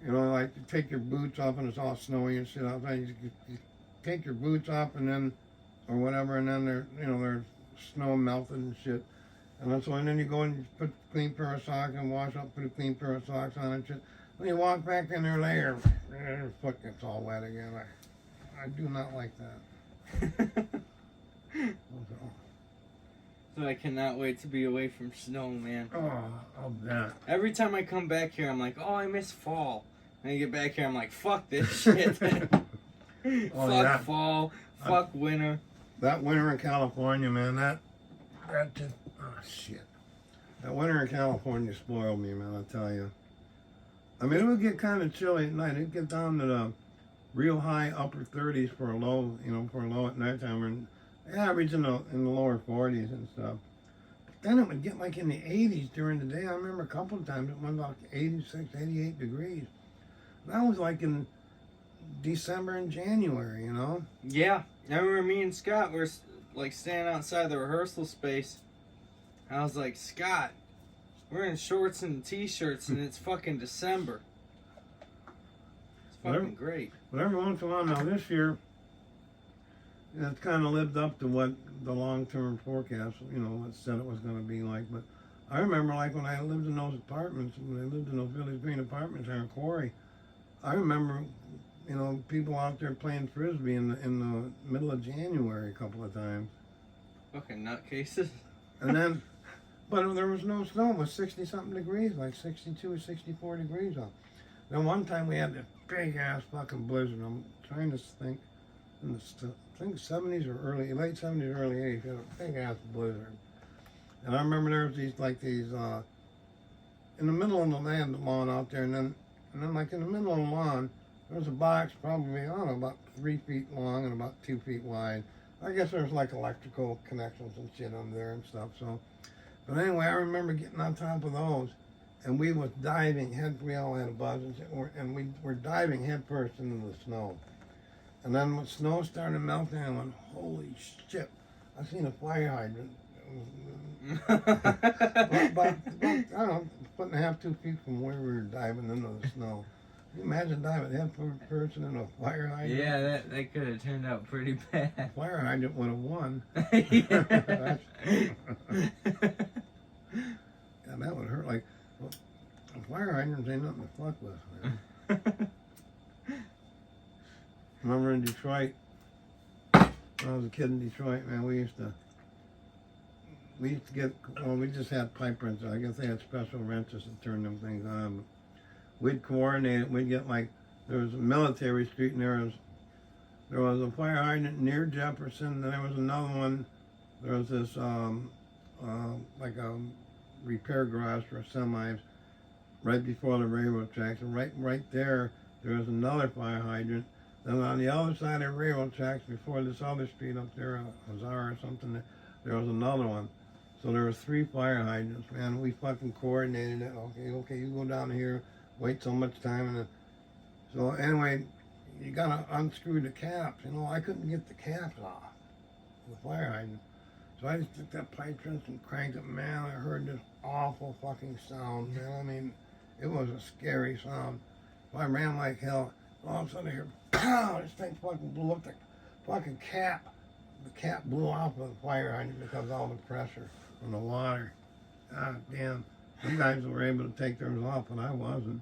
Speaker 1: you know, like you take your boots off and it's all snowy and shit outside. You take your boots off and then, or whatever, and then there's snow melted and shit. And then you go and you put a clean pair of socks and wash up, put a clean pair of socks on and shit. When you walk back in there later, your foot gets all wet again. I do not like that.
Speaker 2: So I cannot wait to be away from snow, man.
Speaker 1: Oh, I'll bet.
Speaker 2: Every time I come back here, I'm like, oh, I miss fall. And I get back here, I'm like, fuck this shit. Fuck fall. Fuck winter.
Speaker 1: That winter in California, man, that just, oh shit. That winter in California spoiled me, man, I tell you. I mean, it would get kind of chilly at night. It'd get down to the real high upper 30s for a low, at nighttime, and average in the lower 40s and stuff. But then it would get like in the 80s during the day. I remember a couple of times it went about 86, 88 degrees. That was like in December and January, you know?
Speaker 2: Yeah. I remember me and Scott were like standing outside the rehearsal space. I was like, Scott, we're in shorts and t-shirts and it's fucking December. It's fucking great.
Speaker 1: But every once in a while, now this year, it's kind of lived up to what the long-term forecast, what said it was going to be like. But I remember, like, when I lived in those apartments, when I lived in those Village Green apartments here in Quarry, I remember, people out there playing Frisbee in the middle of January a couple of times.
Speaker 2: Fucking nutcases.
Speaker 1: And then, but there was no snow. It was 60-something degrees, like 62 or 64 degrees out. Then one time we had this big-ass fucking blizzard. I'm trying to think, in the 70s or late 70s, early 80s, we had a big-ass blizzard. And I remember there was these in the middle of the lawn out there, and then like in the middle of the lawn, there was a box probably, I don't know, about 3 feet long and about 2 feet wide. I guess there was like electrical connections and shit on there and stuff, so. But anyway, I remember getting on top of those, and we was diving we all had a buzz, and we were diving head first into the snow. And then when snow started melting, I went, holy shit, I seen a fire hydrant. about, I don't know, foot and a half, 2 feet from where we were diving into the snow. Can you imagine diving head first in a fire hydrant?
Speaker 2: Yeah, that could have turned out pretty bad.
Speaker 1: Fire hydrant would have won.
Speaker 2: Yeah.
Speaker 1: Yeah, that would hurt. Like, well, fire hydrants ain't nothing to fuck with, man. Remember in Detroit, when I was a kid in Detroit, man, we used to get, well, we just had pipe wrenches. I guess they had special wrenches to turn them things on. But we'd coordinate it. We'd get, like, there was a military street, and there was a fire hydrant near Jefferson, and there was another one. There was this, like a repair garage for semis right before the railroad tracks, and right there was another fire hydrant. Then on the other side of the railroad tracks, before this other street up there, Azar or something, there was another one. So there was 3 fire hydrants, man. We fucking coordinated it. Okay, you go down here, wait so much time, and then, so anyway, you gotta unscrew the caps. You know, I couldn't get the caps off the fire hydrant. So I just took that pipe wrench and cranked it. Man, I heard this awful fucking sound, man. I mean, it was a scary sound. So I ran like hell. All of a sudden I hear, pow! This thing fucking blew up. The fucking cap. The cap blew off of the fire hydrant because of all the pressure from the water. God damn. Some guys were able to take theirs off, but I wasn't.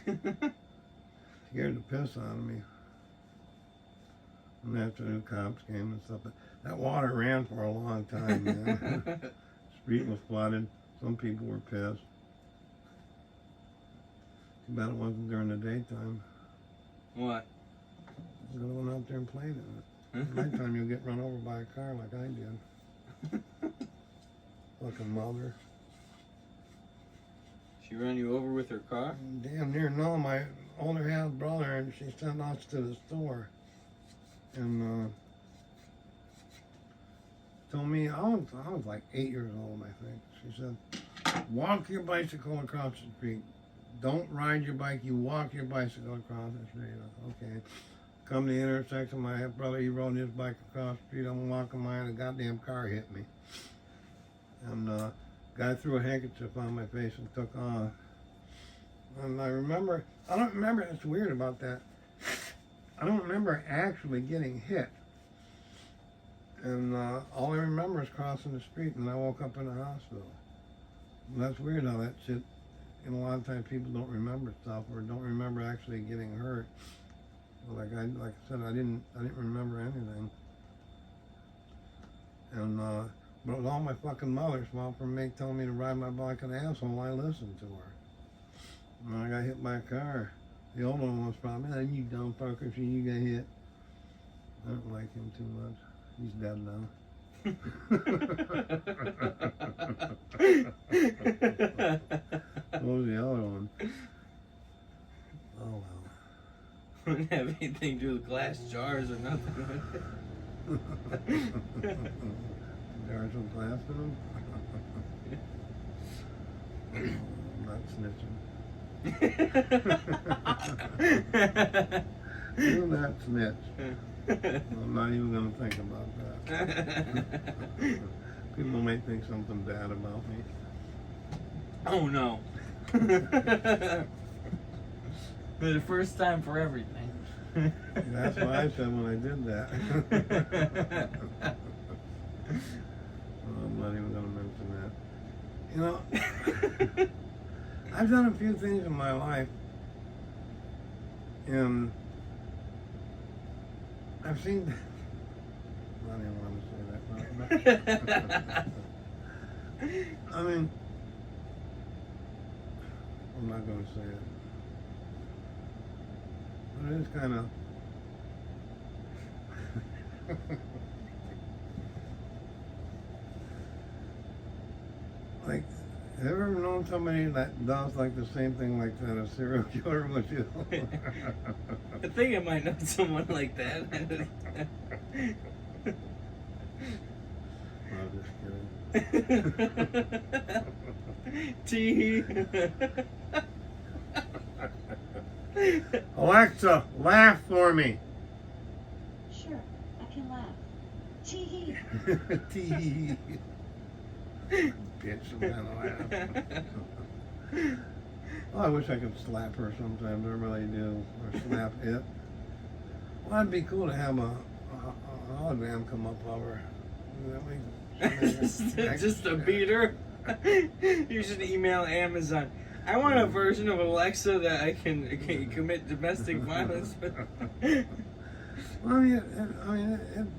Speaker 1: Scared the piss out of me. And after the cops came and stuff, but that water ran for a long time, man. Street was flooded. Some people were pissed. Too bad it wasn't during the daytime.
Speaker 2: What?
Speaker 1: I could have went out there and played in it. At nighttime you'll get run over by a car like I did. Fucking mother.
Speaker 2: She ran you over with her car?
Speaker 1: Damn near no. My older half brother, and she sent us to the store. And told me, I was like 8 years old, I think. She said, walk your bicycle across the street. Don't ride your bike, you walk your bicycle across the street. I said, okay. Come to the intersection, my half brother, he rode his bike across the street. I'm walking mine, a goddamn car hit me. And guy threw a handkerchief on my face and took off. And I don't remember, it's weird about that. I don't remember actually getting hit. And all I remember is crossing the street, and I woke up in the hospital. And that's weird how that shit, a lot of times people don't remember stuff or don't remember actually getting hurt. Like I said, I didn't remember anything. And but it was all my fucking mother's fault for telling me to ride my bike an asshole. I listened to her. And I got hit by a car. The old one was probably, man, you dumb fucker, you got hit. I don't like him too much. He's dead now. What was the other one? Oh well.
Speaker 2: Wouldn't have anything to do with glass jars or nothing.
Speaker 1: Jars with glass in them? I'm not snitching. Do not snitch. I'm not even going to think about that. People may think something bad about me.
Speaker 2: Oh no. The first time for everything.
Speaker 1: That's what I said when I did that. I'm not even going to mention that. You know, I've done a few things in my life, and I've seen. I don't even want to say that. I mean, I'm not going to say it. But it is kind of. Like, have you ever known somebody that does like the same thing like that, a serial killer with you?
Speaker 2: I think I might know someone like that.
Speaker 1: I'm just kidding.
Speaker 2: Tee.
Speaker 1: Alexa, laugh for me.
Speaker 3: Sure, I can laugh. Tee.
Speaker 1: Tee. Bitch, I'm gonna laugh. Oh, I wish I could slap her sometimes. I really do. Or slap it. Well, it'd be cool to have a hologram come up of her.
Speaker 2: Just a beater. You should email Amazon. I want a version of Alexa that I can commit domestic violence with.
Speaker 1: Well, it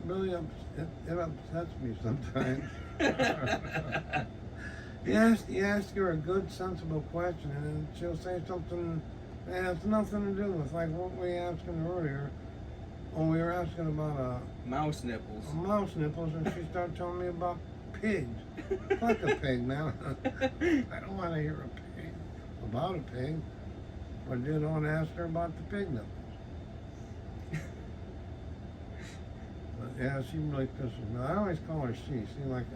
Speaker 1: really upsets me sometimes. You ask her a good, sensible question, and she'll say something that has nothing to do with, like what we asking earlier. When we were asking about
Speaker 2: Mouse nipples.
Speaker 1: Mouse nipples, and she started telling me about pigs. Fuck a pig, man. I don't want to hear about a pig. But I did want to ask her about the pig nipples. But yeah, she really pisses me. I always call her she. See, like,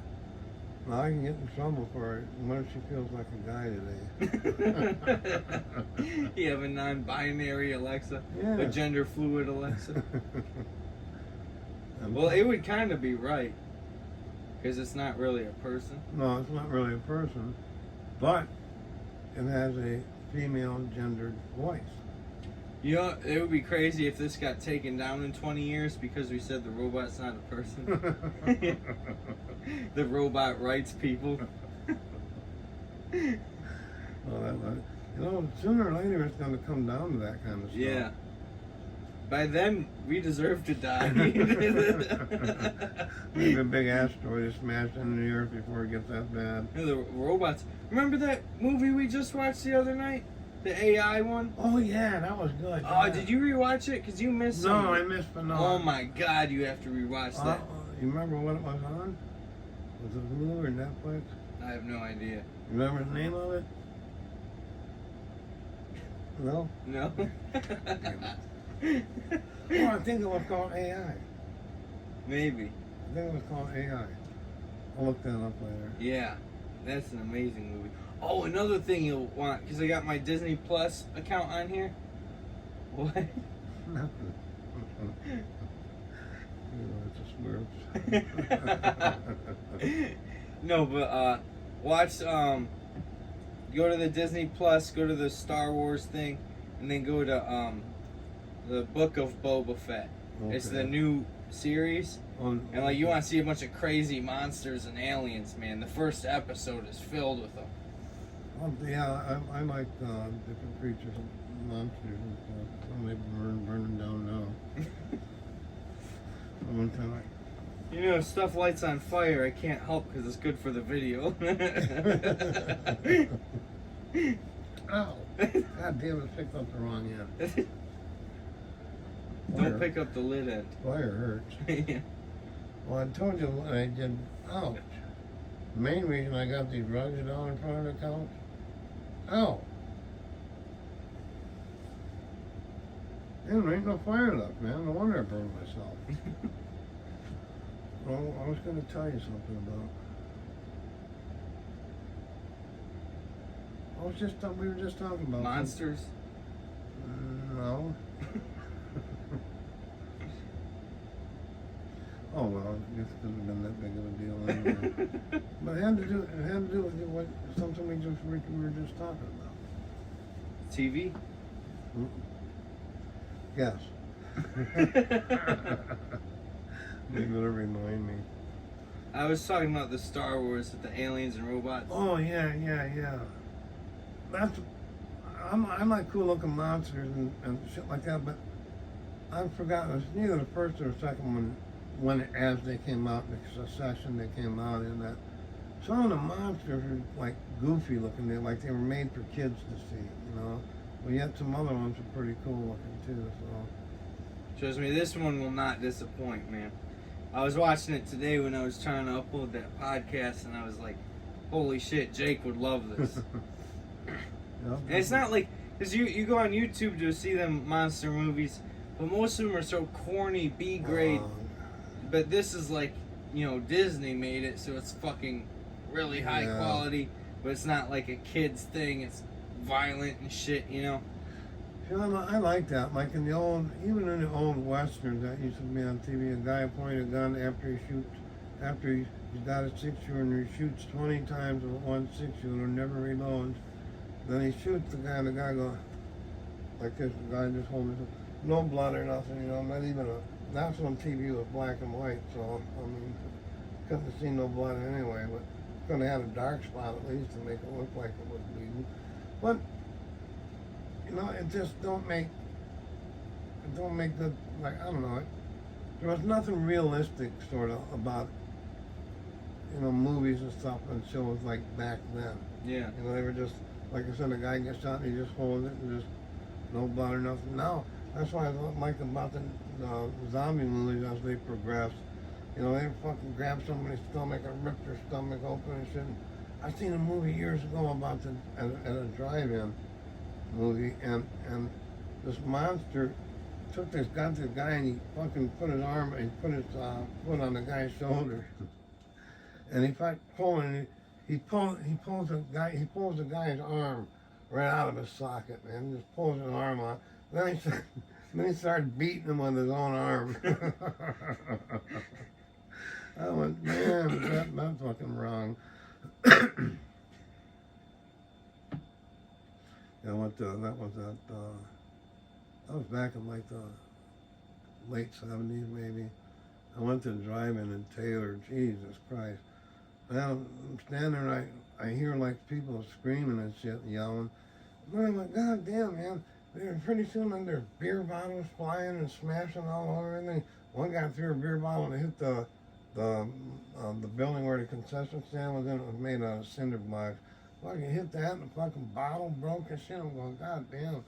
Speaker 1: now I can get in trouble for it. What if she feels like a guy today?
Speaker 2: You have a non-binary Alexa,
Speaker 1: Yeah.
Speaker 2: a gender fluid Alexa. Well, it would kind of be right, because it's not really a person.
Speaker 1: No, it's not really a person, but it has a female gendered voice.
Speaker 2: You know, it would be crazy if this got taken down in 20 years because we said the robot's not a person. The robot rights people.
Speaker 1: Well, sooner or later it's going to come down to that kind of stuff.
Speaker 2: Yeah. By then, we deserve to die.
Speaker 1: Maybe a big asteroid is smashed into the earth before it gets that bad.
Speaker 2: The robots. Remember that movie we just watched the other night? The AI one?
Speaker 1: Oh, yeah, that was good.
Speaker 2: Oh,
Speaker 1: Yeah.
Speaker 2: did you rewatch it? Because you missed something.
Speaker 1: No, I missed the no.
Speaker 2: Oh my God, you have to rewatch that.
Speaker 1: You remember what it was on? Was it Hulu or Netflix?
Speaker 2: I have no idea.
Speaker 1: You remember the name of it? No?
Speaker 2: No?
Speaker 1: Oh, I think it was called AI.
Speaker 2: Maybe.
Speaker 1: I think it was called AI. I'll look that up later.
Speaker 2: Yeah, that's an amazing movie. Oh, another thing you'll want, because I got my Disney Plus account on here. What?
Speaker 1: Nothing. It's a smurf.
Speaker 2: No, but watch. Go to the Disney Plus. Go to the Star Wars thing, and then go to the Book of Boba Fett.
Speaker 1: Okay.
Speaker 2: It's the new series,
Speaker 1: On-
Speaker 2: and like you want to see a bunch of crazy monsters and aliens, man. The first episode is filled with them.
Speaker 1: Yeah, I like different creatures and monsters and stuff. Some they burning down now. One time
Speaker 2: You know, stuff lights on fire. I can't help because it's good for the video.
Speaker 1: Ow! God damn it, picked up the wrong end.
Speaker 2: Don't pick up the lid end.
Speaker 1: Fire hurts.
Speaker 2: Yeah.
Speaker 1: Well, I told you what I did. Ouch. The main reason I got these rugs down in front of the couch. Ow. Man, there ain't no fire left, man. No wonder I burned myself. Well, I was going to tell you something about. We were just talking about
Speaker 2: Monsters?
Speaker 1: No. Oh well, this couldn't have been that big of a deal anyway. But it had to do with what something we were just talking about.
Speaker 2: TV?
Speaker 1: Yes. Maybe it'll remind me.
Speaker 2: I was talking about the Star Wars with the aliens and robots.
Speaker 1: Oh yeah. I like cool looking monsters and shit like that, but I've forgotten. It's neither the first or the second one as they came out, the succession they came out in that. Some of the monsters are like goofy looking. They're like they were made for kids to see, you know. But yet some other ones are pretty cool looking too. So.
Speaker 2: Trust me, this one will not disappoint, man. I was watching it today when I was trying to upload that podcast, and I was like, holy shit, Jake would love this.
Speaker 1: Yeah,
Speaker 2: And it's not like, because you go on YouTube to see them monster movies, but most of them are so corny, B-grade. But this is like, you know, Disney made it, so it's fucking really high quality, but it's not like a kid's thing. It's violent and shit, you know?
Speaker 1: See, I like that. Like in the old, even in the old westerns that used to be on TV, a guy points a gun after he's got a 6-shooter and he shoots 20 times with one 6-shooter, never reloads. Then he shoots the guy, and the guy goes, like this, the guy just holding his, no blood or nothing, not even a, that's when TV was black and white, so, I mean, couldn't have seen no blood anyway, but could have had a dark spot at least to make it look like it was bleeding. But, it just don't make the, like, I don't know, there was nothing realistic sort of about, movies and stuff and shows like back then.
Speaker 2: Yeah.
Speaker 1: They were just, like I said, the guy gets shot and he just holds it and just no blood or nothing. Now, that's why I like about the zombie movies as they progress. They fucking grab somebody's stomach and rip their stomach open and shit. I seen a movie years ago about at a drive-in movie, and this monster got this guy and he fucking put his arm and put his foot on the guy's shoulder, and he started pulling. He pulls the guy's arm right out of his socket, man. Just pulls his arm out. Then he started beating him with his own arm. I went, man, that's fucking wrong. That was back in like the late 70s maybe. I went to drive-in in Taylor. Jesus Christ. Well, I'm standing there and I hear like people screaming and shit and yelling. And I'm like, God damn, man. Pretty soon there's beer bottles flying and smashing all over everything. One guy threw a beer bottle and hit the building where the concession stand was in. It was made out of cinder blocks. Fucking hit that and the fucking bottle broke and shit. I'm going, God damn.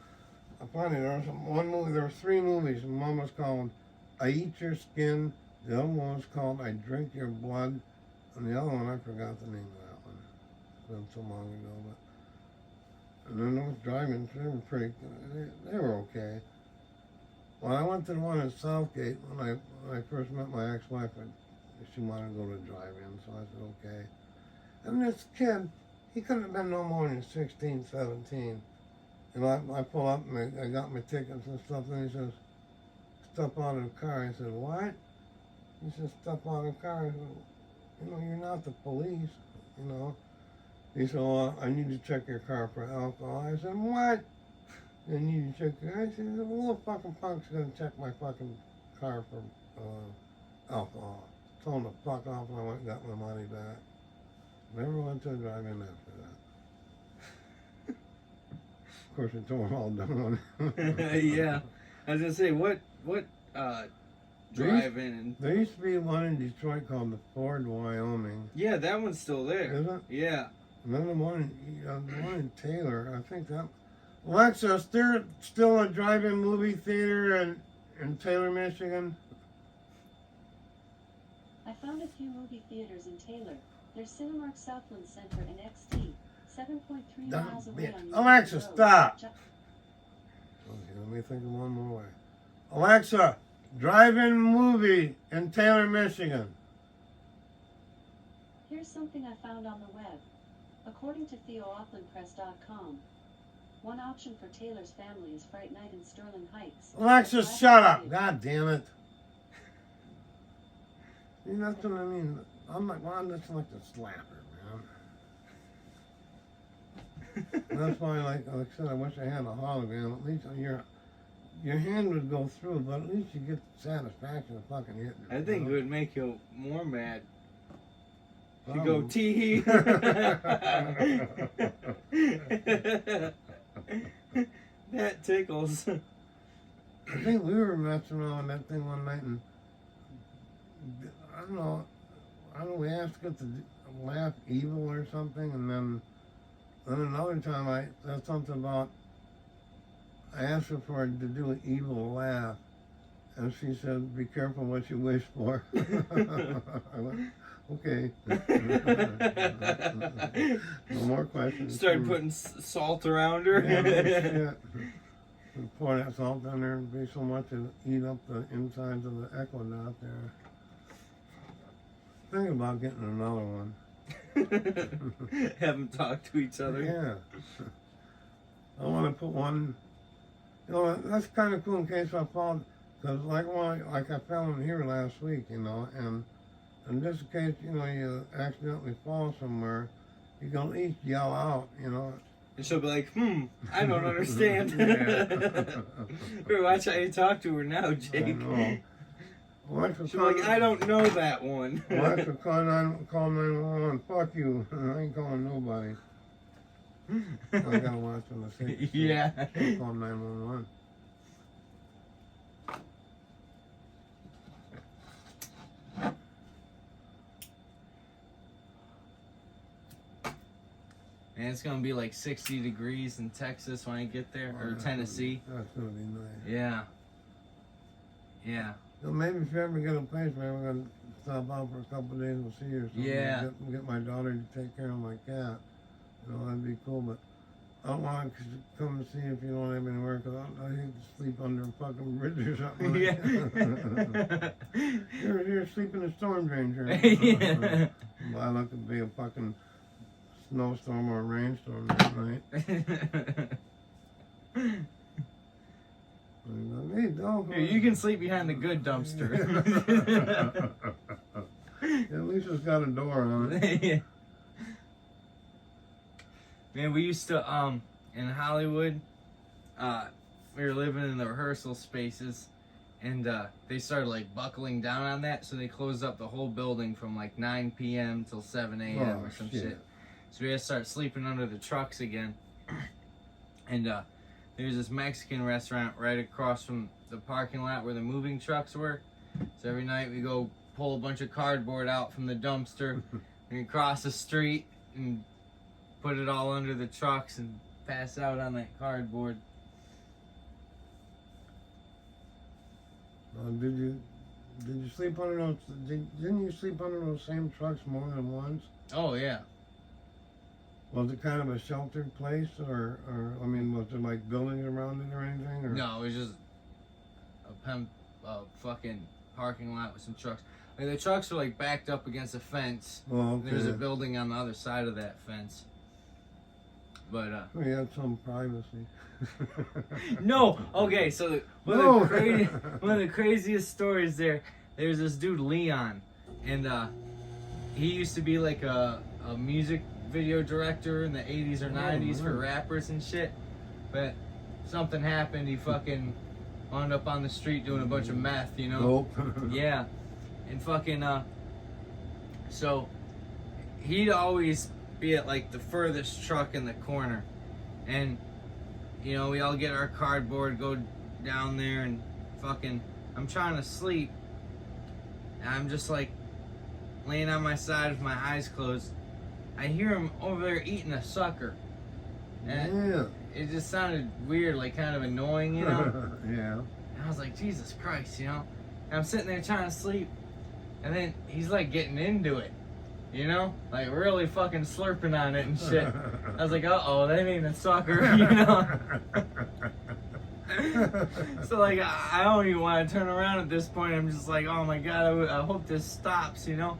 Speaker 1: Finally, there were three movies. One was called I Eat Your Skin. The other one was called I Drink Your Blood. And the other one, I forgot the name of that one. It's been so long ago. And then those drive-ins, they were pretty, they were okay. Well, I went to the one in Southgate when I first met my ex-wife. She wanted to go to a drive-in, so I said, okay. And this kid, he couldn't have been no more than 16, 17. And I pull up and I got my tickets and stuff, and he says, step out of the car. I said, what? He says, step out of the car. I said, you're not the police, He said, well, I need to check your car for alcohol. I said, what? You need to check your... I said, the little fucking punk's gonna check my fucking car for alcohol. Told him to fuck off, and I went and got my money back. Never went to a drive-in after that. Of course, it's all done.
Speaker 2: Yeah. I was gonna say, what drive-in?
Speaker 1: There used to be one in Detroit called the Ford, Wyoming.
Speaker 2: Yeah, that one's still there.
Speaker 1: Is it?
Speaker 2: Yeah.
Speaker 1: And then the one in Taylor, I think that... Alexa, is there still a drive-in movie theater in Taylor, Michigan?
Speaker 3: I found a few movie theaters in Taylor. There's Cinemark Southland Center in XT, 7.3 miles away on New
Speaker 1: Alexa,
Speaker 3: Road.
Speaker 1: stop! Okay, let me think of one more way. Alexa, drive-in movie in Taylor, Michigan.
Speaker 3: Here's something I found on the web. According to TheoAucklandPress.com, one option for Taylor's family is Fright Night in Sterling Heights.
Speaker 1: Alexa, shut up! God damn it. See, that's what I mean. I'm like, well, I'm just like the slapper, man. That's why, like I said, I wish I had a hologram. At least your hand would go through, but at least you get the satisfaction of fucking hitting it.
Speaker 2: I think it would make you more mad. You
Speaker 1: Oh.
Speaker 2: go tee. That tickles.
Speaker 1: I think we were messing around with that thing one night, and I don't know, we asked it to laugh evil or something, and then another time I said something about, I asked her for it to do an evil laugh, and she said, be careful what you wish for. I went, okay. No more questions.
Speaker 2: Start putting salt around her.
Speaker 1: Yeah, shit. Pour that salt down there and be so much to eat up the insides of the echo out there. Think about getting another one.
Speaker 2: Have them talk to each other.
Speaker 1: Yeah. I want to put one. That's kind of cool in case I fall, because like I fell in here last week, and just in case you accidentally fall somewhere, you can at least yell out,
Speaker 2: And she'll be like, I don't understand.
Speaker 1: Yeah.
Speaker 2: Watch how you talk to her now,
Speaker 1: I
Speaker 2: Jake.
Speaker 1: know.
Speaker 2: She's like, I don't know that one.
Speaker 1: Watch for call 911. Fuck you. I ain't calling nobody. I gotta watch on the safety.
Speaker 2: Yeah.
Speaker 1: Call 911.
Speaker 2: And it's gonna be like 60 degrees in Texas when I get there, or Tennessee.
Speaker 1: That's gonna be nice.
Speaker 2: Yeah. Yeah.
Speaker 1: So maybe if you ever get a place, maybe we're gonna stop out for a couple of days and see her.
Speaker 2: Yeah.
Speaker 1: Get my daughter to take care of my cat. You know, that'd be cool. But I don't want to come and see if you don't have anywhere, because I hate to sleep under a fucking bridge or something.
Speaker 2: Yeah.
Speaker 1: You're sleeping in a storm drain here.
Speaker 2: Yeah.
Speaker 1: Well, I look to be a fucking snowstorm or a rainstorm that night. Hey, dog.
Speaker 2: Here, you can sleep behind the good dumpster.
Speaker 1: At least it's got a door on it.
Speaker 2: Yeah. Man, we used to in Hollywood, we were living in the rehearsal spaces, and they started like buckling down on that, so they closed up the whole building from like 9 p.m. till 7 a.m. or some shit. So we had to start sleeping under the trucks again. And there's this Mexican restaurant right across from the parking lot where the moving trucks were. So every night we go pull a bunch of cardboard out from the dumpster and cross the street and put it all under the trucks and pass out on that cardboard.
Speaker 1: Did you sleep under those? Didn't you sleep under those same trucks more than once?
Speaker 2: Oh yeah.
Speaker 1: Was it kind of a sheltered place, or I mean, was there like buildings around it or anything? Or?
Speaker 2: No, it was just a fucking parking lot with some trucks. Like, the trucks were like backed up against a fence.
Speaker 1: Well, okay.
Speaker 2: There's a building on the other side of that fence. But
Speaker 1: We had some privacy.
Speaker 2: no, okay. So one of the craziest stories there. There's this dude Leon, and he used to be like a music video director in the 80s or 90s for rappers and shit. But something happened. He fucking wound up on the street doing a bunch of meth. You know.
Speaker 1: Nope.
Speaker 2: Yeah, and fucking so he'd always be at like the furthest truck in the corner, and you know, we all get our cardboard, go down there, and fucking I'm trying to sleep, and I'm just like laying on my side with my eyes closed. I hear him over there eating a sucker, and
Speaker 1: Yeah.
Speaker 2: it just sounded weird, like kind of annoying, you know.
Speaker 1: Yeah.
Speaker 2: And I was like, Jesus Christ, you know. And I'm sitting there trying to sleep, and then he's like getting into it, you know, like really fucking slurping on it and shit. I was like, uh-oh, that ain't a sucker, you know. So like, I don't even want to turn around at this point. I'm just like, oh my God, I hope this stops, you know.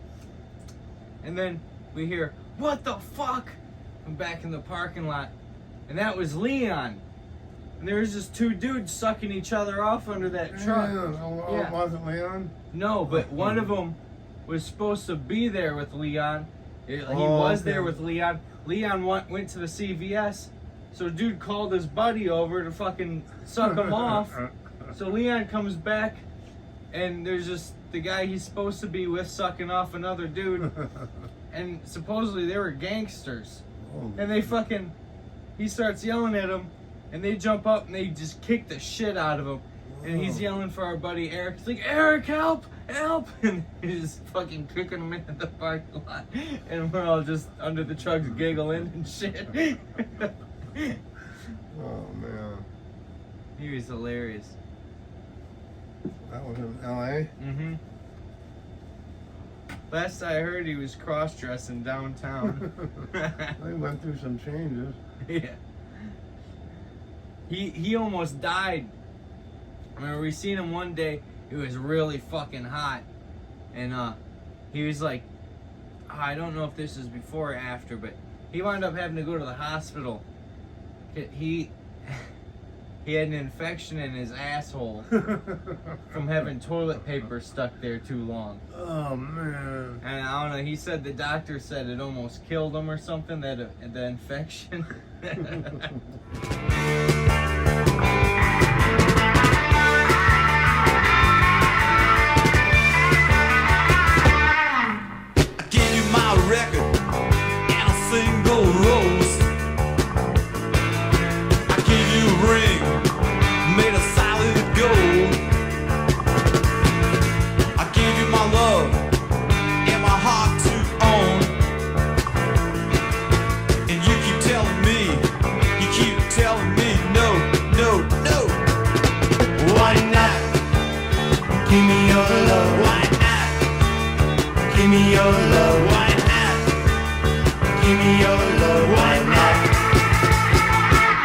Speaker 2: And then we hear, what the fuck? I'm back in the parking lot, and that was Leon. And there was just two dudes sucking each other off under that truck.
Speaker 1: Yeah. Wasn't Leon?
Speaker 2: No, but one of them was supposed to be there with Leon. He was there with Leon. Leon went to the CVS, so dude called his buddy over to fucking suck him off. So Leon comes back, and there's just the guy he's supposed to be with sucking off another dude. And supposedly they were gangsters. And he starts yelling at them, and they jump up and they just kick the shit out of him. And he's yelling for our buddy Eric. He's like, Eric, help, help! And he's just fucking kicking him into the parking lot. And we're all just under the trucks giggling and shit.
Speaker 1: Oh, man.
Speaker 2: He was hilarious.
Speaker 1: That was in L.A.?
Speaker 2: Mm-hmm. Last I heard, he was cross-dressing downtown.
Speaker 1: They went through some changes.
Speaker 2: Yeah. He almost died. I remember we seen him one day. It was really fucking hot, and he was like, I don't know if this is before or after, but he wound up having to go to the hospital. He he had an infection in his asshole from having toilet paper stuck there too long.
Speaker 1: Oh man.
Speaker 2: And I don't know, he said the doctor said it almost killed him or something, the infection.
Speaker 4: I gave you my record and a single rose. I gave you a ring made of solid gold. I gave you my love and my heart to own. And you keep telling me no, no, no. Why not? Give me your love. Why not? Give me your love. Why not? Give me your love. Why not?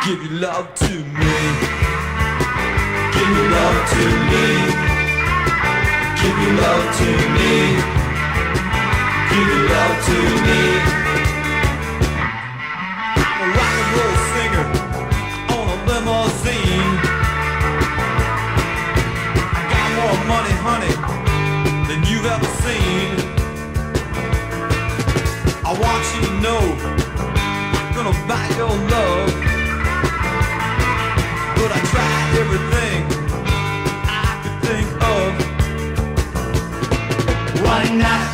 Speaker 4: Give your love to me. Give your love to me. Give your love to me. Give your love to me. I'm a rock and roll singer on a limousine. I got more money, honey, than you've ever seen. I want you to know I'm gonna buy your love, but I tried everything I could think of. Why not?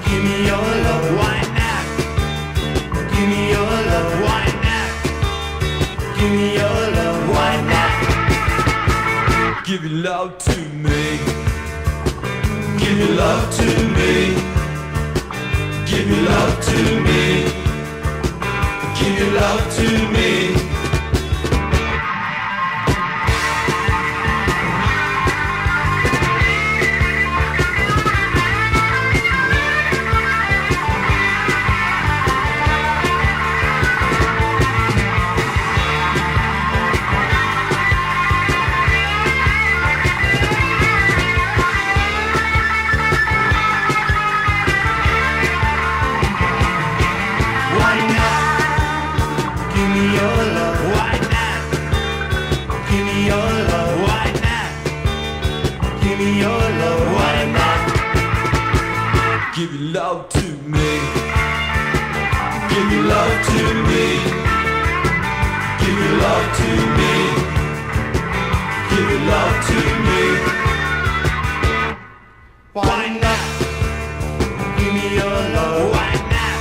Speaker 4: Give me your love. Why not? Give me your love. Why not? Give me your love. Why not? Give your love to me. Give your love to me. Give your love to me. Give your love to me. Why not? Give me your love. Why not? Give me your love. Why not? Give me your love. Why not? Give your love to me. Give your love to me. Give your love to me. Give your love to me. Why not? Give me your love. Why not?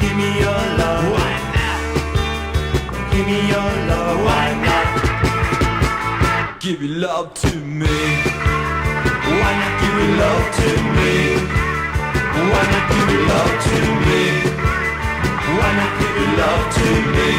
Speaker 4: Give me your love. Why not? Give me your love. Why not? Give your love to me. Why not give your love to me? Why not give your love to me? Why not give your love to me?